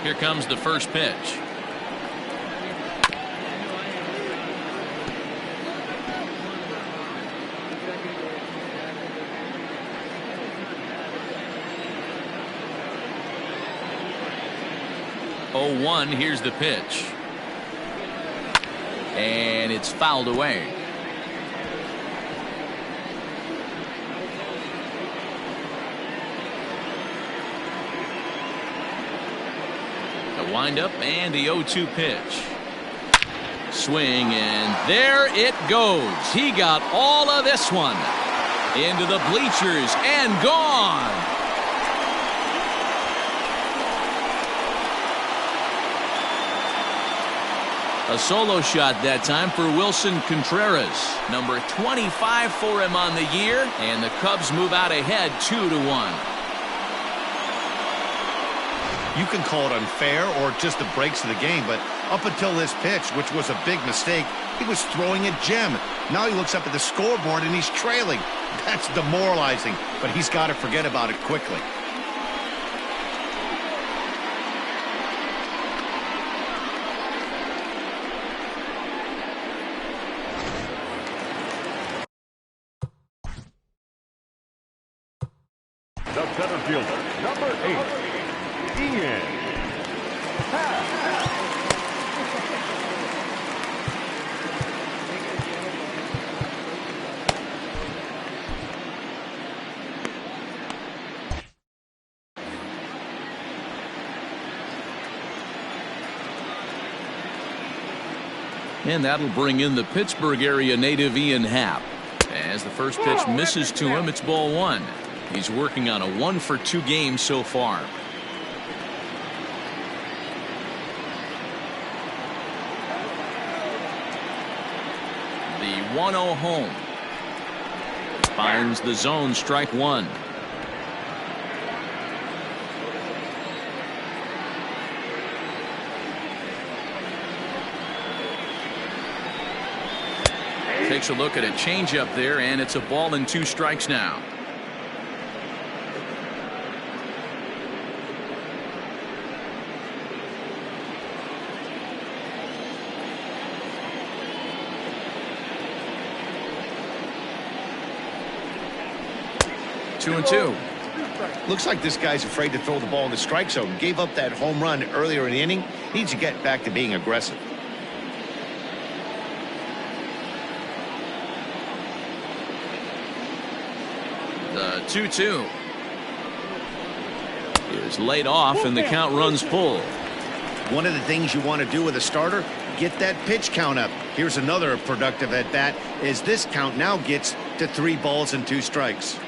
Here comes the first pitch. Oh, 1, here's the pitch. And it's fouled away. The windup and the 0-2 pitch. Swing, and there it goes. He got all of this one. Into the bleachers and gone. A solo shot that time for Wilson Contreras. Number 25 for him on the year, and the Cubs move out ahead 2-1. You can call it unfair or just the breaks of the game, but up until this pitch, which was a big mistake, he was throwing a gem. Now he looks up at the scoreboard and he's trailing. That's demoralizing, but he's got to forget about it quickly. The center fielder, number 8, Ian. And that'll bring in the Pittsburgh area native Ian Happ. As the first pitch misses to him, it's ball 1. He's working on a 1-for-2 game so far. The 1-0 home. Finds the zone, strike 1. Takes a look at a changeup there, and it's a ball and 2 strikes now. Two and 2. Looks like this guy's afraid to throw the ball in the strike zone. Gave up that home run earlier in the inning. Needs to get back to being aggressive. The 2-2 is laid off, and the count runs full. One of the things you want to do with a starter, get that pitch count up. Here's another productive at bat as this count now gets to 3 balls and 2 strikes.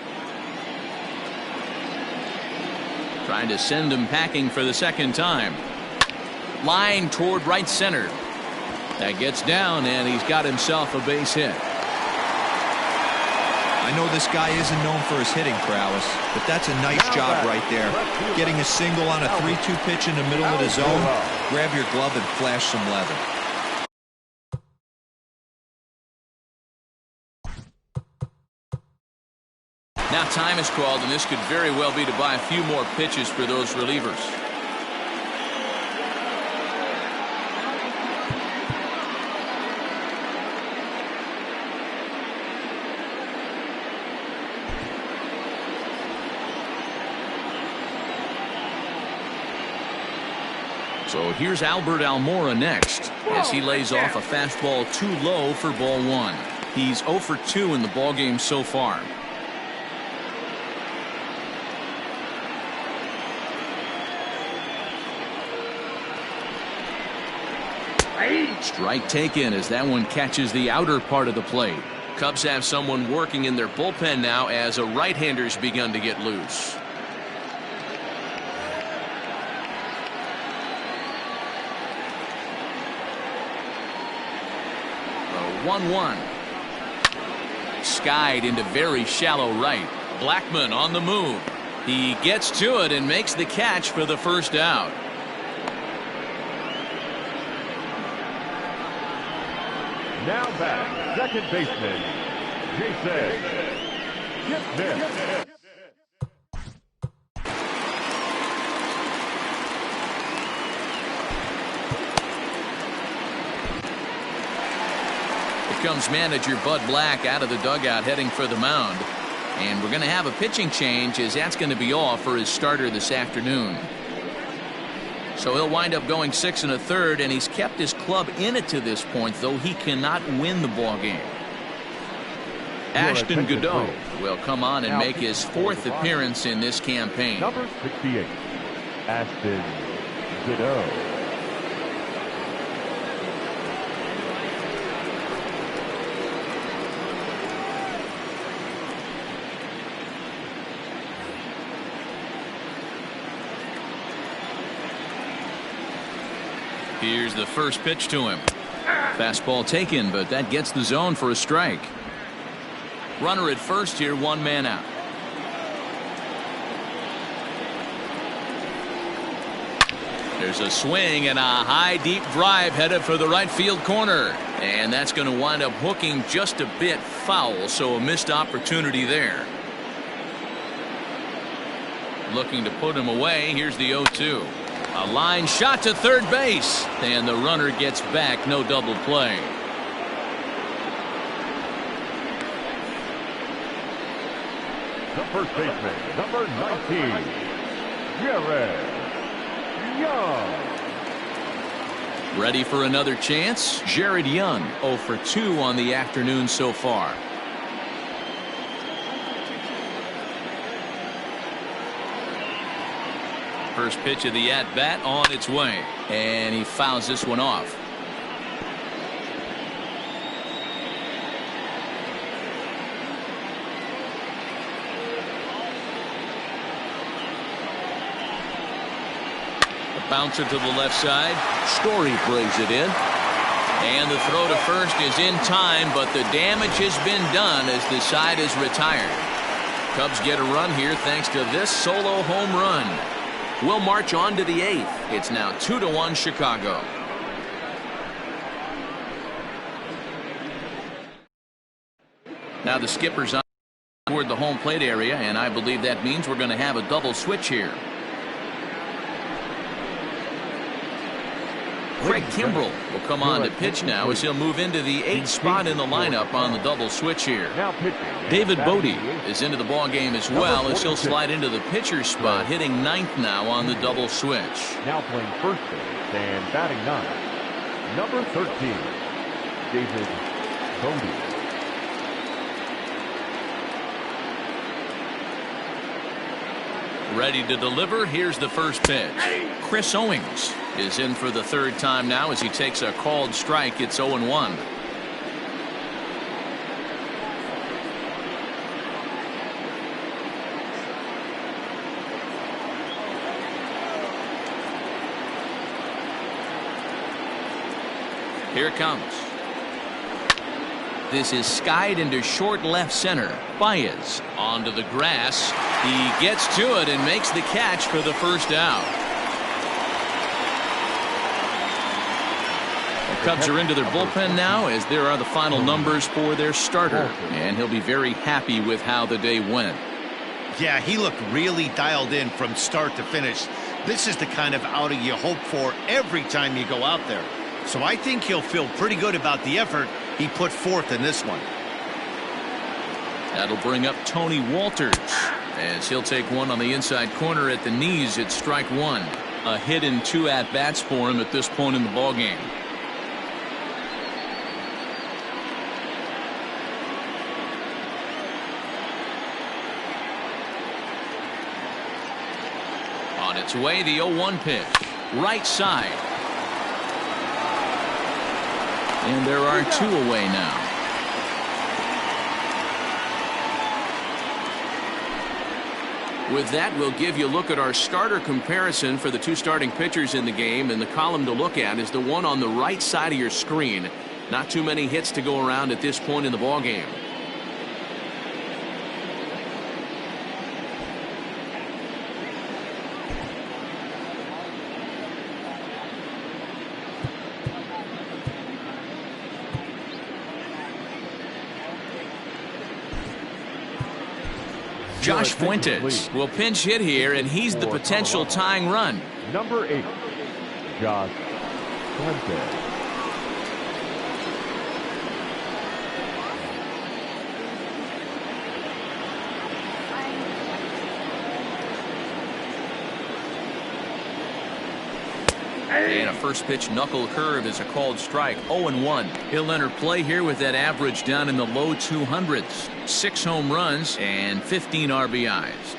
Trying to send him packing for the second time. Line toward right center. That gets down, and he's got himself a base hit. I know this guy isn't known for his hitting prowess, but that's a nice job right there. Getting a single on a 3-2 pitch in the middle of the zone. Grab your glove and flash some leather. Now time is called, and this could very well be to buy a few more pitches for those relievers. So here's Albert Almora next as he lays off a fastball too low for ball 1. He's 0 for 2 in the ballgame so far. Strike taken as that one catches the outer part of the plate. Cubs have someone working in their bullpen now as a right-hander's begun to get loose. The 1-1. Skied into very shallow right. Blackmon on the move. He gets to it and makes the catch for the first out. Now back, second baseman, Jason Gibson. Here comes manager Bud Black out of the dugout heading for the mound. And we're going to have a pitching change as that's going to be all for his starter this afternoon. So he'll wind up going 6 1/3, and he's kept his club in it to this point, though he cannot win the ball game. Ashton Godot will come on and make his 4th appearance in this campaign. Number 68, Ashton Godot. Here's the first pitch to him. Fastball taken, but that gets the zone for a strike. Runner at first here, 1 man out. There's a swing and a high deep drive headed for the right field corner. And that's going to wind up hooking just a bit foul, so a missed opportunity there. Looking to put him away. Here's the 0-2. A line shot to third base, and the runner gets back. No double play. The first baseman, number 19, Jared Young. Ready for another chance? Jared Young, 0 for 2 on the afternoon so far. First pitch of the at-bat on its way, and he fouls this one off. A bouncer to the left side. Story brings it in. And the throw to first is in time, but the damage has been done as the side is retired. Cubs get a run here thanks to this solo home run. We'll march on to the 8th. It's now 2-1 Chicago. Now the skipper's on toward the home plate area, and I believe that means we're going to have a double switch here. Craig Kimbrell will come on to pitch now as he'll move into the 8th spot in the lineup on the double switch here. David Bodie is into the ball game as well as he'll slide into the pitcher's spot, hitting 9th now on the double switch. Now playing first base and batting 9, number 13, David Bodie. Ready to deliver. Here's the first pitch. Chris Owings is in for the 3rd time now as he takes a called strike. It's 0-1. Here it comes. This is skied into short left center. Baez onto the grass. He gets to it and makes the catch for the first out. The Cubs are into their bullpen now as there are the final numbers for their starter. And he'll be very happy with how the day went. Yeah, he looked really dialed in from start to finish. This is the kind of outing you hope for every time you go out there. So I think he'll feel pretty good about the effort he put forth in this one. That'll bring up Tony Walters as he'll take one on the inside corner at the knees at strike 1. A hit in 2 at-bats for him at this point in the ballgame. On its way, the 0-1 pitch. Right side. And there are two away now. With that, we'll give you a look at our starter comparison for the two starting pitchers in the game, and the column to look at is the one on the right side of your screen. Not too many hits to go around at this point in the ballgame. Josh Fuentes will pinch hit here, and he's the potential tying run. Number 8, Josh Fuentes. And a first pitch knuckle curve is a called strike. 0-1. He'll enter play here with that average down in the low 200s. 6 home runs and 15 RBIs.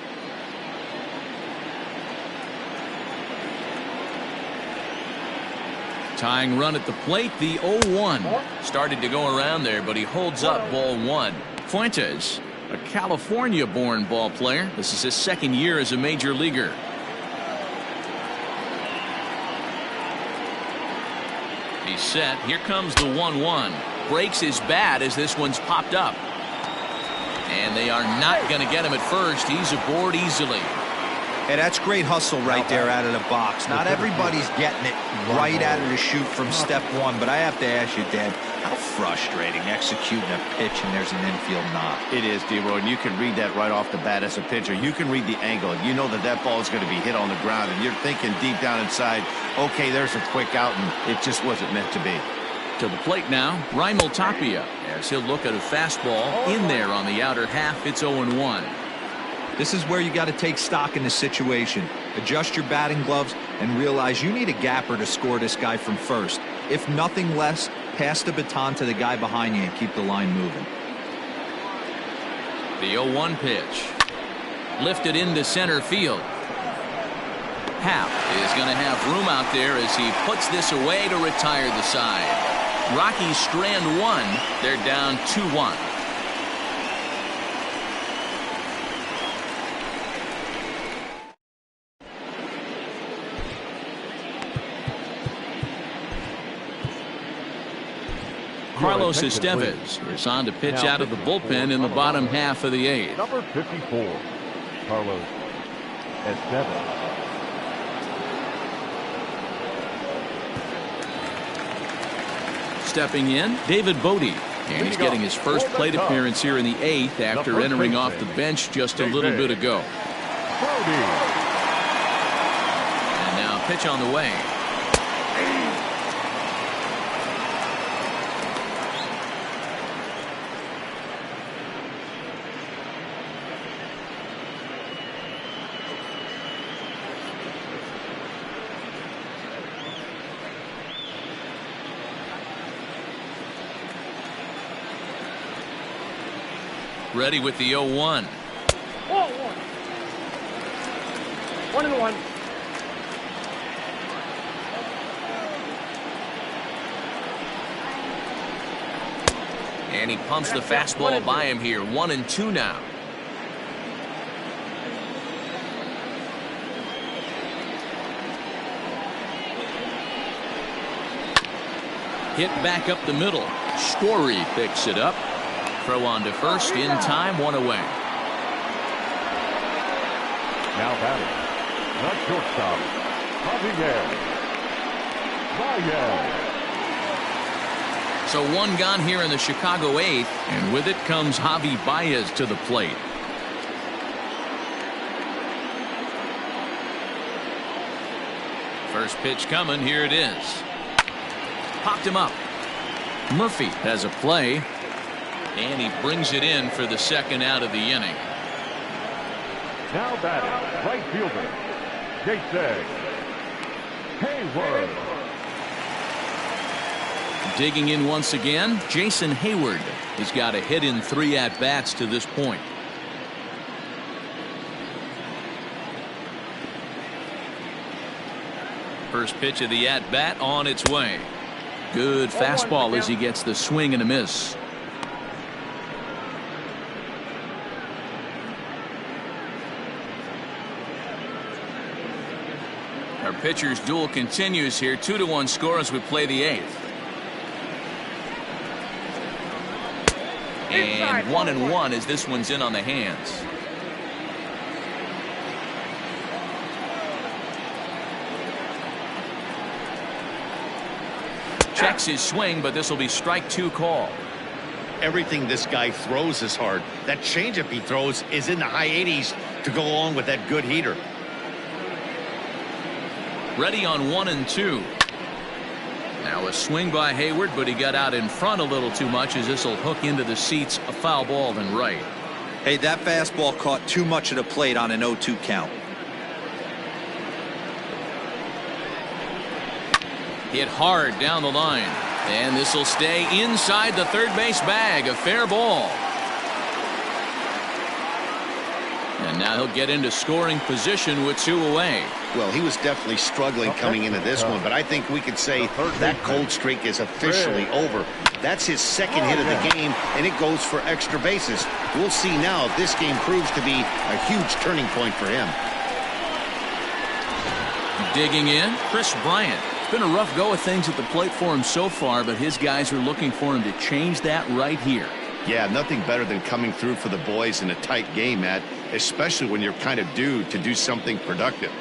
Tying run at the plate, the 0-1. Started to go around there, but he holds up ball 1. Fuentes, a California-born ball player. This is his second year as a major leaguer. He's set. Here comes the 1-1. Breaks his bat as this one's popped up. And they are not going to get him at first. He's aboard easily. Hey, that's great hustle right there out of the box. Not everybody's getting it right out of the chute from step one, but I have to ask you, Dad, how frustrating executing a pitch and there's an infield knock. It is, D-Roy, and you can read that right off the bat as a pitcher. You can read the angle. You know that that ball is going to be hit on the ground, and you're thinking deep down inside, okay, there's a quick out, and it just wasn't meant to be. To the plate now, Raimel Tapia, as he'll look at a fastball in there on the outer half. It's 0-1. This is where you got to take stock in the situation. Adjust your batting gloves and realize you need a gapper to score this guy from first. If nothing less, pass the baton to the guy behind you and keep the line moving. The 0-1 pitch. Lifted into center field. Happ is going to have room out there as he puts this away to retire the side. Rockies strand 1. They're down 2-1. Carlos Estevez is on to pitch out of the bullpen in the bottom half of the 8th. Number 54, Carlos Estevez. Stepping in, David Bodie. And he's getting his first plate appearance here in the 8th after entering off the bench just a little bit ago. And now pitch on the way. Ready with the 0-1. 1-1. And he pumps the fastball by him here. 1-2 now. Hit back up the middle. Story picks it up. Throw on to first in time, 1 away. Now batting, the shortstop, Javier Baez. So 1 gone here in the Chicago 8th, and with it comes Javi Baez to the plate. First pitch coming, here it is. Popped him up. Murphy has a play. And he brings it in for the second out of the inning. Now batting, right fielder, Jason Hayward. Digging in once again, Jason Hayward. He's got a hit in 3 at-bats to this point. First pitch of the at-bat on its way. Good fastball as he gets the swing and a miss. Our pitcher's duel continues here. 2-1 score as we play the 8th. And 1-1 as this one's in on the hands. Checks his swing, but this will be strike 2 call. Everything this guy throws is hard. That changeup he throws is in the high 80s to go along with that good heater. Ready on 1-2. Now a swing by Hayward, but he got out in front a little too much as this will hook into the seats. A foul ball and right. Hey, that fastball caught too much of the plate on an 0-2 count. Hit hard down the line. And this will stay inside the third base bag. A fair ball. And now he'll get into scoring position with 2 away. Well, he was definitely struggling coming into this one, but I think we could say that cold streak is officially over. That's his second hit of the game, and it goes for extra bases. We'll see now if this game proves to be a huge turning point for him. Digging in, Chris Bryant. It's been a rough go of things at the plate for him so far, but his guys are looking for him to change that right here. Yeah, nothing better than coming through for the boys in a tight game, Matt, especially when you're kind of due to do something productive.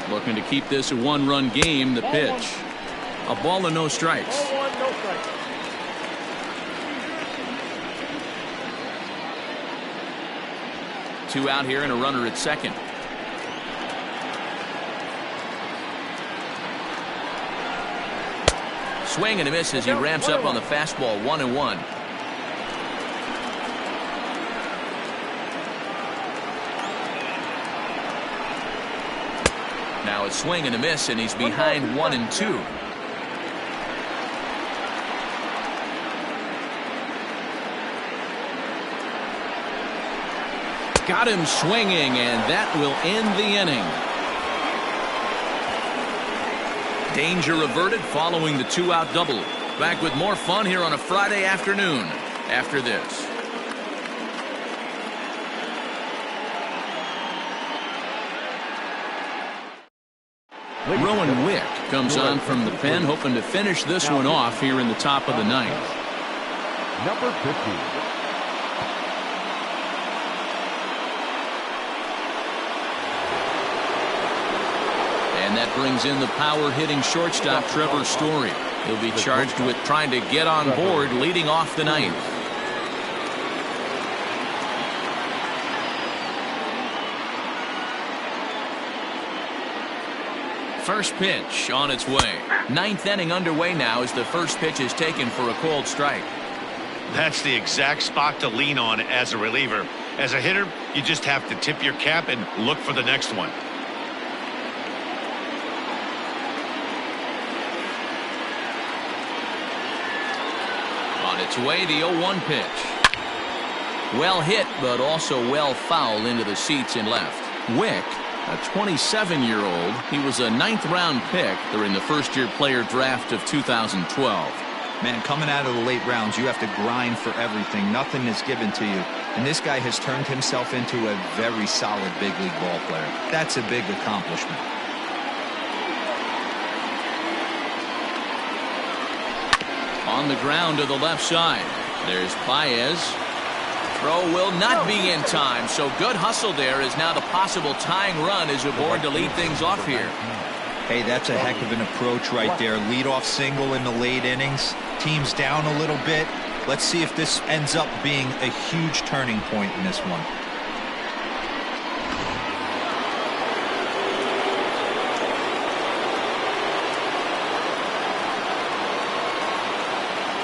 Looking to keep this a 1-run game. The pitch. A ball and no strikes. Ball 1, no strikes. 2 out here and a runner at second. Swing and a miss as he ramps up on the fastball. 1-1. Now a swing and a miss, and he's behind 1-2. Got him swinging, and that will end the inning. Danger averted following the 2-out double. Back with more fun here on a Friday afternoon after this. Rowan Wick comes on from the pen, hoping to finish this one off here in the top of the 9th. Number 50. And that brings in the power-hitting shortstop Trevor Story. He'll be charged with trying to get on board leading off the 9th. First pitch on its way. 9th inning underway now as the first pitch is taken for a cold strike. That's the exact spot to lean on as a reliever. As a hitter, you just have to tip your cap and look for the next one. On its way, the 0-1 pitch. Well hit, but also well fouled into the seats and left. Wick, a 27-year-old, he was a 9th-round pick during the first-year player draft of 2012. Man, coming out of the late rounds, you have to grind for everything. Nothing is given to you. And this guy has turned himself into a very solid big league ball player. That's a big accomplishment. On the ground to the left side. There's Baez. Throw will not be in time, so good hustle there is now the possible tying run is aboard to lead things off here. Hey, that's a heck of an approach right there. Leadoff single in the late innings. Team's down a little bit. Let's see if this ends up being a huge turning point in this one.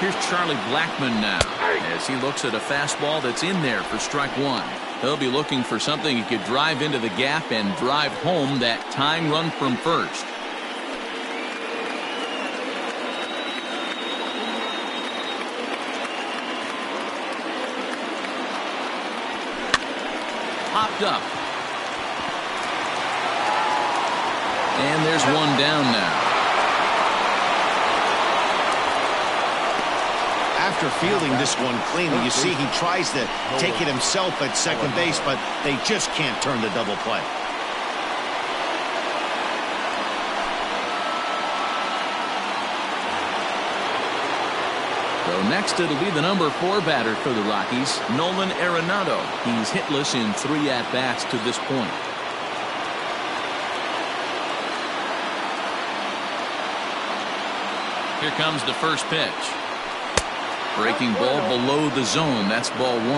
Here's Charlie Blackmon now as he looks at a fastball that's in there for strike 1. He'll be looking for something he could drive into the gap and drive home that tying run from first. picked up. And there's one down now. After fielding this one cleanly, you see he tries to take it himself at second base, but they just can't turn the double play. So next it'll be the number 4 batter for the Rockies, Nolan Arenado. He's hitless in 3 at-bats to this point. Here comes the first pitch. Breaking ball below the zone. That's ball 1.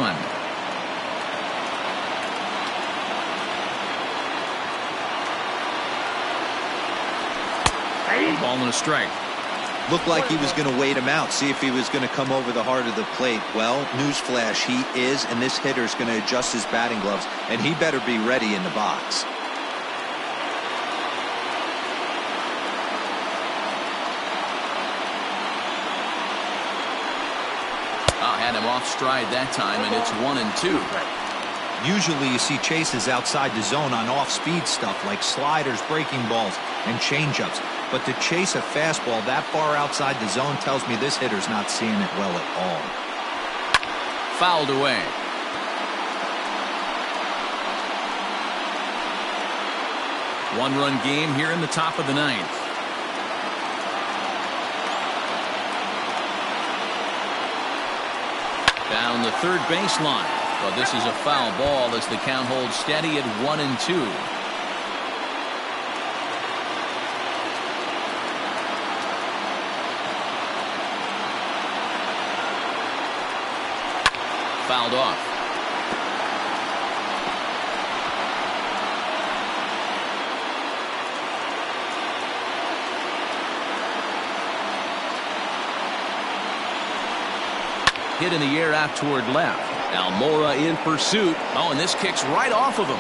A ball and a strike. Looked like he was going to wait him out, see if he was going to come over the heart of the plate. Well, newsflash, he is, and this hitter is going to adjust his batting gloves, and he better be ready in the box. Had him off stride that time, and it's 1-2. Usually you see chases outside the zone on off-speed stuff like sliders, breaking balls, and changeups. But to chase a fastball that far outside the zone tells me this hitter's not seeing it well at all. Fouled away. One-run game here in the top of the 9th. Down the third baseline. But this is a foul ball as the count holds steady at 1-2. Fouled off. Hit in the air out toward left. Almora in pursuit. Oh, and this kicks right off of him.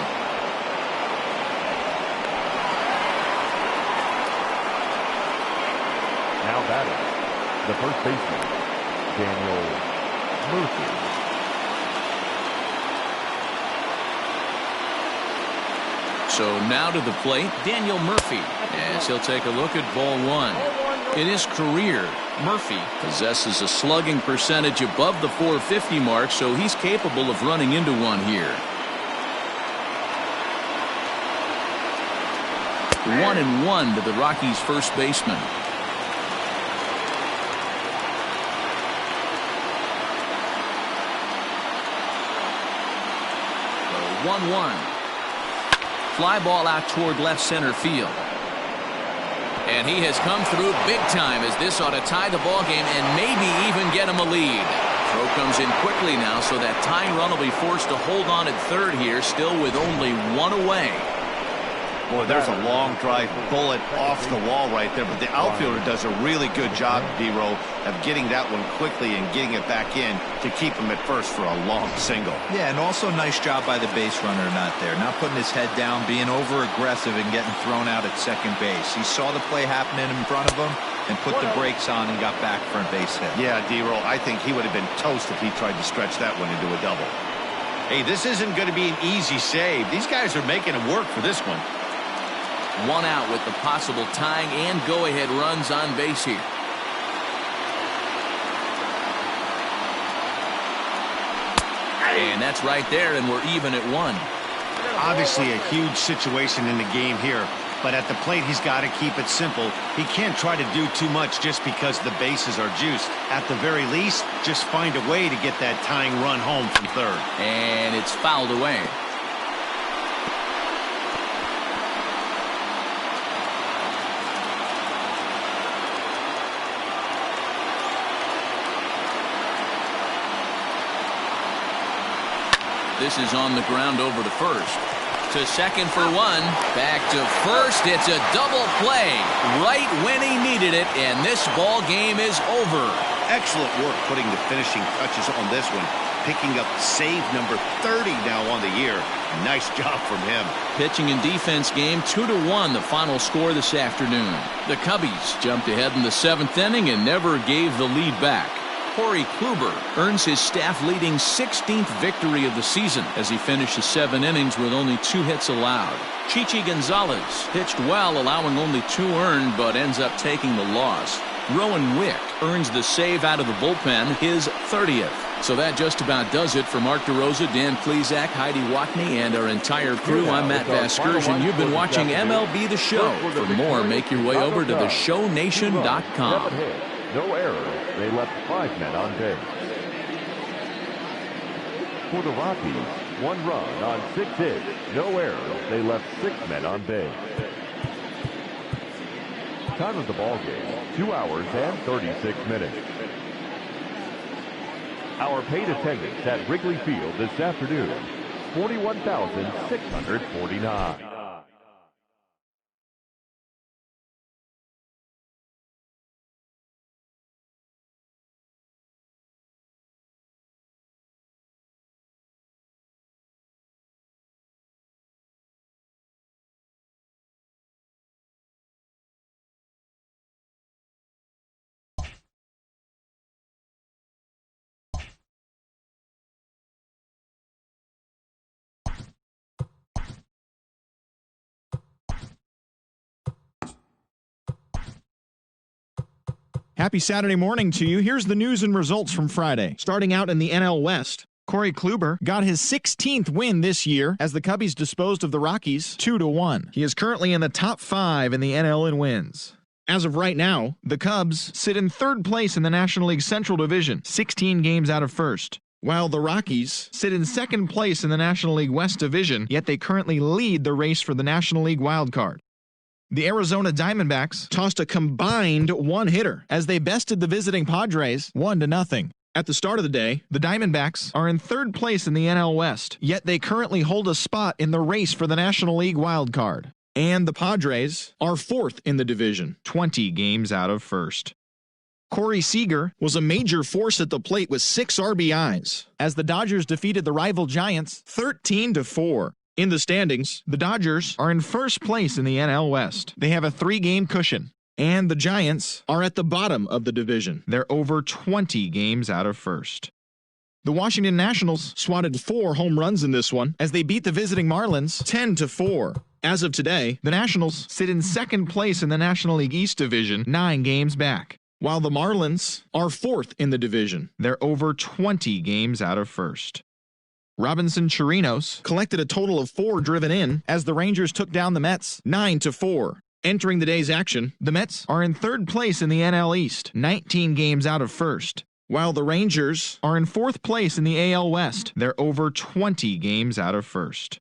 Now batting, the first baseman, Daniel Murphy. So now to the plate, Daniel Murphy, as he'll take a look at ball 1. In his career, Murphy possesses a slugging percentage above the .450 mark, so he's capable of running into one here. 1-1 to the Rockies' first baseman. So 1-1. Fly ball out toward left center field. And he has come through big time, as this ought to tie the ball game and maybe even get him a lead. Throw comes in quickly now, so that tying run will be forced to hold on at third here, still with only 1 away. Boy, there's a long drive bullet off the wall right there, but the outfielder does a really good job, D-Row, of getting that one quickly and getting it back in to keep him at first for a long single. Yeah, and also nice job by the base runner not there, not putting his head down, being over aggressive and getting thrown out at second base. He saw the play happening in front of him and put the brakes on and got back for a base hit. Yeah, D-Row, I think he would have been toast if he tried to stretch that one into a double. Hey, this isn't going to be an easy save. These guys are making him work for this one. 1 out with the possible tying and go-ahead runs on base here. And that's right there, and we're even at 1. Obviously a huge situation in the game here, but at the plate he's got to keep it simple. He can't try to do too much just because the bases are juiced. At the very least, just find a way to get that tying run home from third. And it's fouled away. This is on the ground over to first. To second for 1. Back to first. It's a double play right when he needed it, and this ball game is over. Excellent work putting the finishing touches on this one. Picking up save number 30 now on the year. Nice job from him. Pitching and defense game 2-1, the final score this afternoon. The Cubbies jumped ahead in the 7th inning and never gave the lead back. Corey Kluber earns his staff-leading 16th victory of the season as he finishes 7 innings with only 2 hits allowed. Chichi Gonzalez pitched well, allowing only 2 earned, but ends up taking the loss. Rowan Wick earns the save out of the bullpen, his 30th. So that just about does it for Mark DeRosa, Dan Plezak, Heidi Watney, and our entire crew. I'm Matt Vasgersian. You've been watching MLB The Show. For more, make your way over to theshownation.com. No errors. They left 5 men on base. For the Rockies, 1 run on 6 hits. No errors. They left 6 men on base. Time of the ball game, 2 hours and 36 minutes. Our paid attendance at Wrigley Field this afternoon, 41,649. Happy Saturday morning to you. Here's the news and results from Friday. Starting out in the NL West, Corey Kluber got his 16th win this year as the Cubbies disposed of the Rockies 2-1. He is currently in the top 5 in the NL in wins. As of right now, the Cubs sit in 3rd place in the National League Central Division, 16 games out of first, while the Rockies sit in 2nd place in the National League West Division, yet they currently lead the race for the National League wildcard. The Arizona Diamondbacks tossed a combined 1-hitter as they bested the visiting Padres 1-0. At the start of the day, the Diamondbacks are in 3rd place in the NL West, yet they currently hold a spot in the race for the National League wildcard. And the Padres are 4th in the division, 20 games out of first. Corey Seager was a major force at the plate with 6 RBIs as the Dodgers defeated the rival Giants 13-4. In the standings, the Dodgers are in 1st place in the NL West. They have a 3-game cushion. And the Giants are at the bottom of the division. They're over 20 games out of first. The Washington Nationals swatted 4 home runs in this one as they beat the visiting Marlins 10-4. As of today, the Nationals sit in 2nd place in the National League East Division, 9 games back, while the Marlins are 4th in the division. They're over 20 games out of first. Robinson Chirinos collected a total of 4 driven in as the Rangers took down the Mets 9-4. Entering the day's action, the Mets are in 3rd place in the NL East, 19 games out of first, while the Rangers are in 4th place in the AL West. They're over 20 games out of first.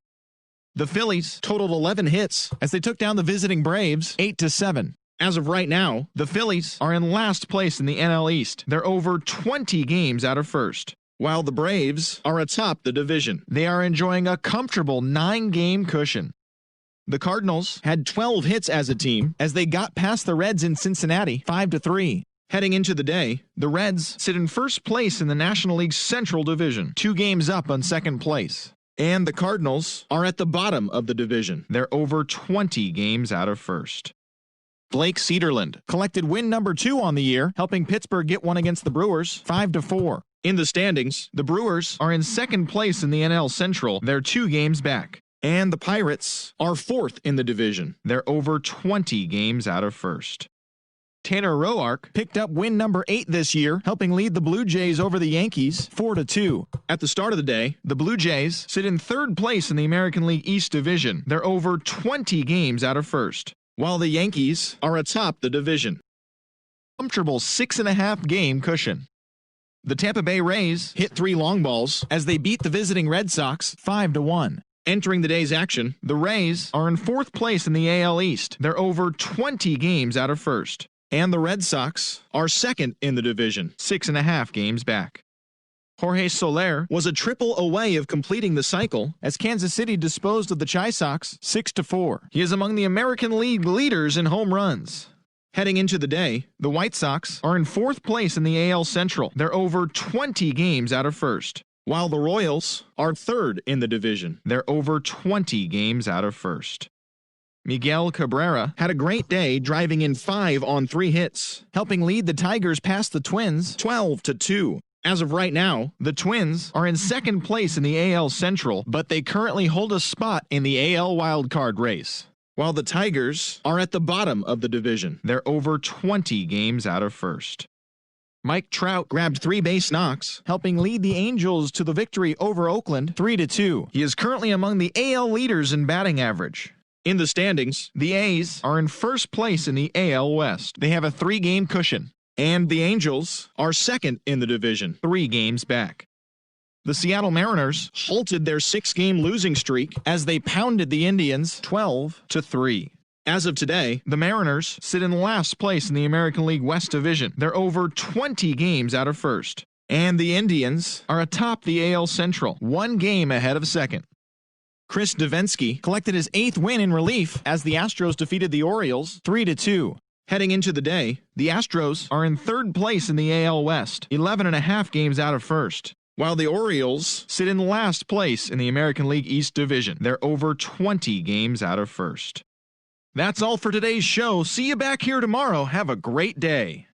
The Phillies totaled 11 hits as they took down the visiting Braves 8-7. As of right now, the Phillies are in last place in the NL East. They're over 20 games out of first, while the Braves are atop the division. They are enjoying a comfortable 9-game cushion. The Cardinals had 12 hits as a team as they got past the Reds in Cincinnati 5-3. Heading into the day, the Reds sit in 1st place in the National League Central Division, 2 games up on 2nd place. And the Cardinals are at the bottom of the division. They're over 20 games out of first. Blake Cederland collected win number 2 on the year, helping Pittsburgh get one against the Brewers 5-4. In the standings, the Brewers are in 2nd place in the NL Central. They're 2 games back. And the Pirates are 4th in the division. They're over 20 games out of first. Tanner Roark picked up win number 8 this year, helping lead the Blue Jays over the Yankees 4-2. At the start of the day, the Blue Jays sit in 3rd place in the American League East Division. They're over 20 games out of first, while the Yankees are atop the division. Comfortable 6.5-game cushion. The Tampa Bay Rays hit 3 long balls as they beat the visiting Red Sox 5-1. Entering the day's action, the Rays are in 4th place in the AL East. They're over 20 games out of first. And the Red Sox are 2nd in the division, 6.5 games back. Jorge Soler was a triple away of completing the cycle as Kansas City disposed of the Chi Sox 6-4. He is among the American League leaders in home runs. Heading into the day, the White Sox are in 4th place in the AL Central. They're over 20 games out of first, while the Royals are 3rd in the division. They're over 20 games out of first. Miguel Cabrera had a great day, driving in 5 on 3 hits, helping lead the Tigers past the Twins 12-2. As of right now, the Twins are in second place in the AL Central, but they currently hold a spot in the AL wildcard race, while the Tigers are at the bottom of the division. They're over 20 games out of first. Mike Trout grabbed 3 base knocks, helping lead the Angels to the victory over Oakland 3-2. He is currently among the AL leaders in batting average. In the standings, the A's are in first place in the AL West. They have a 3-game cushion. And the Angels are second in the division, 3 games back. The Seattle Mariners halted their 6-game losing streak as they pounded the Indians 12-3. As of today, the Mariners sit in last place in the American League West Division. They're over 20 games out of first. And the Indians are atop the AL Central, 1 game ahead of second. Chris Davinsky collected his 8th win in relief as the Astros defeated the Orioles 3-2. Heading into the day, the Astros are in third place in the AL West, 11.5 games out of first, while the Orioles sit in last place in the American League East Division. They're over 20 games out of first. That's all for today's show. See you back here tomorrow. Have a great day.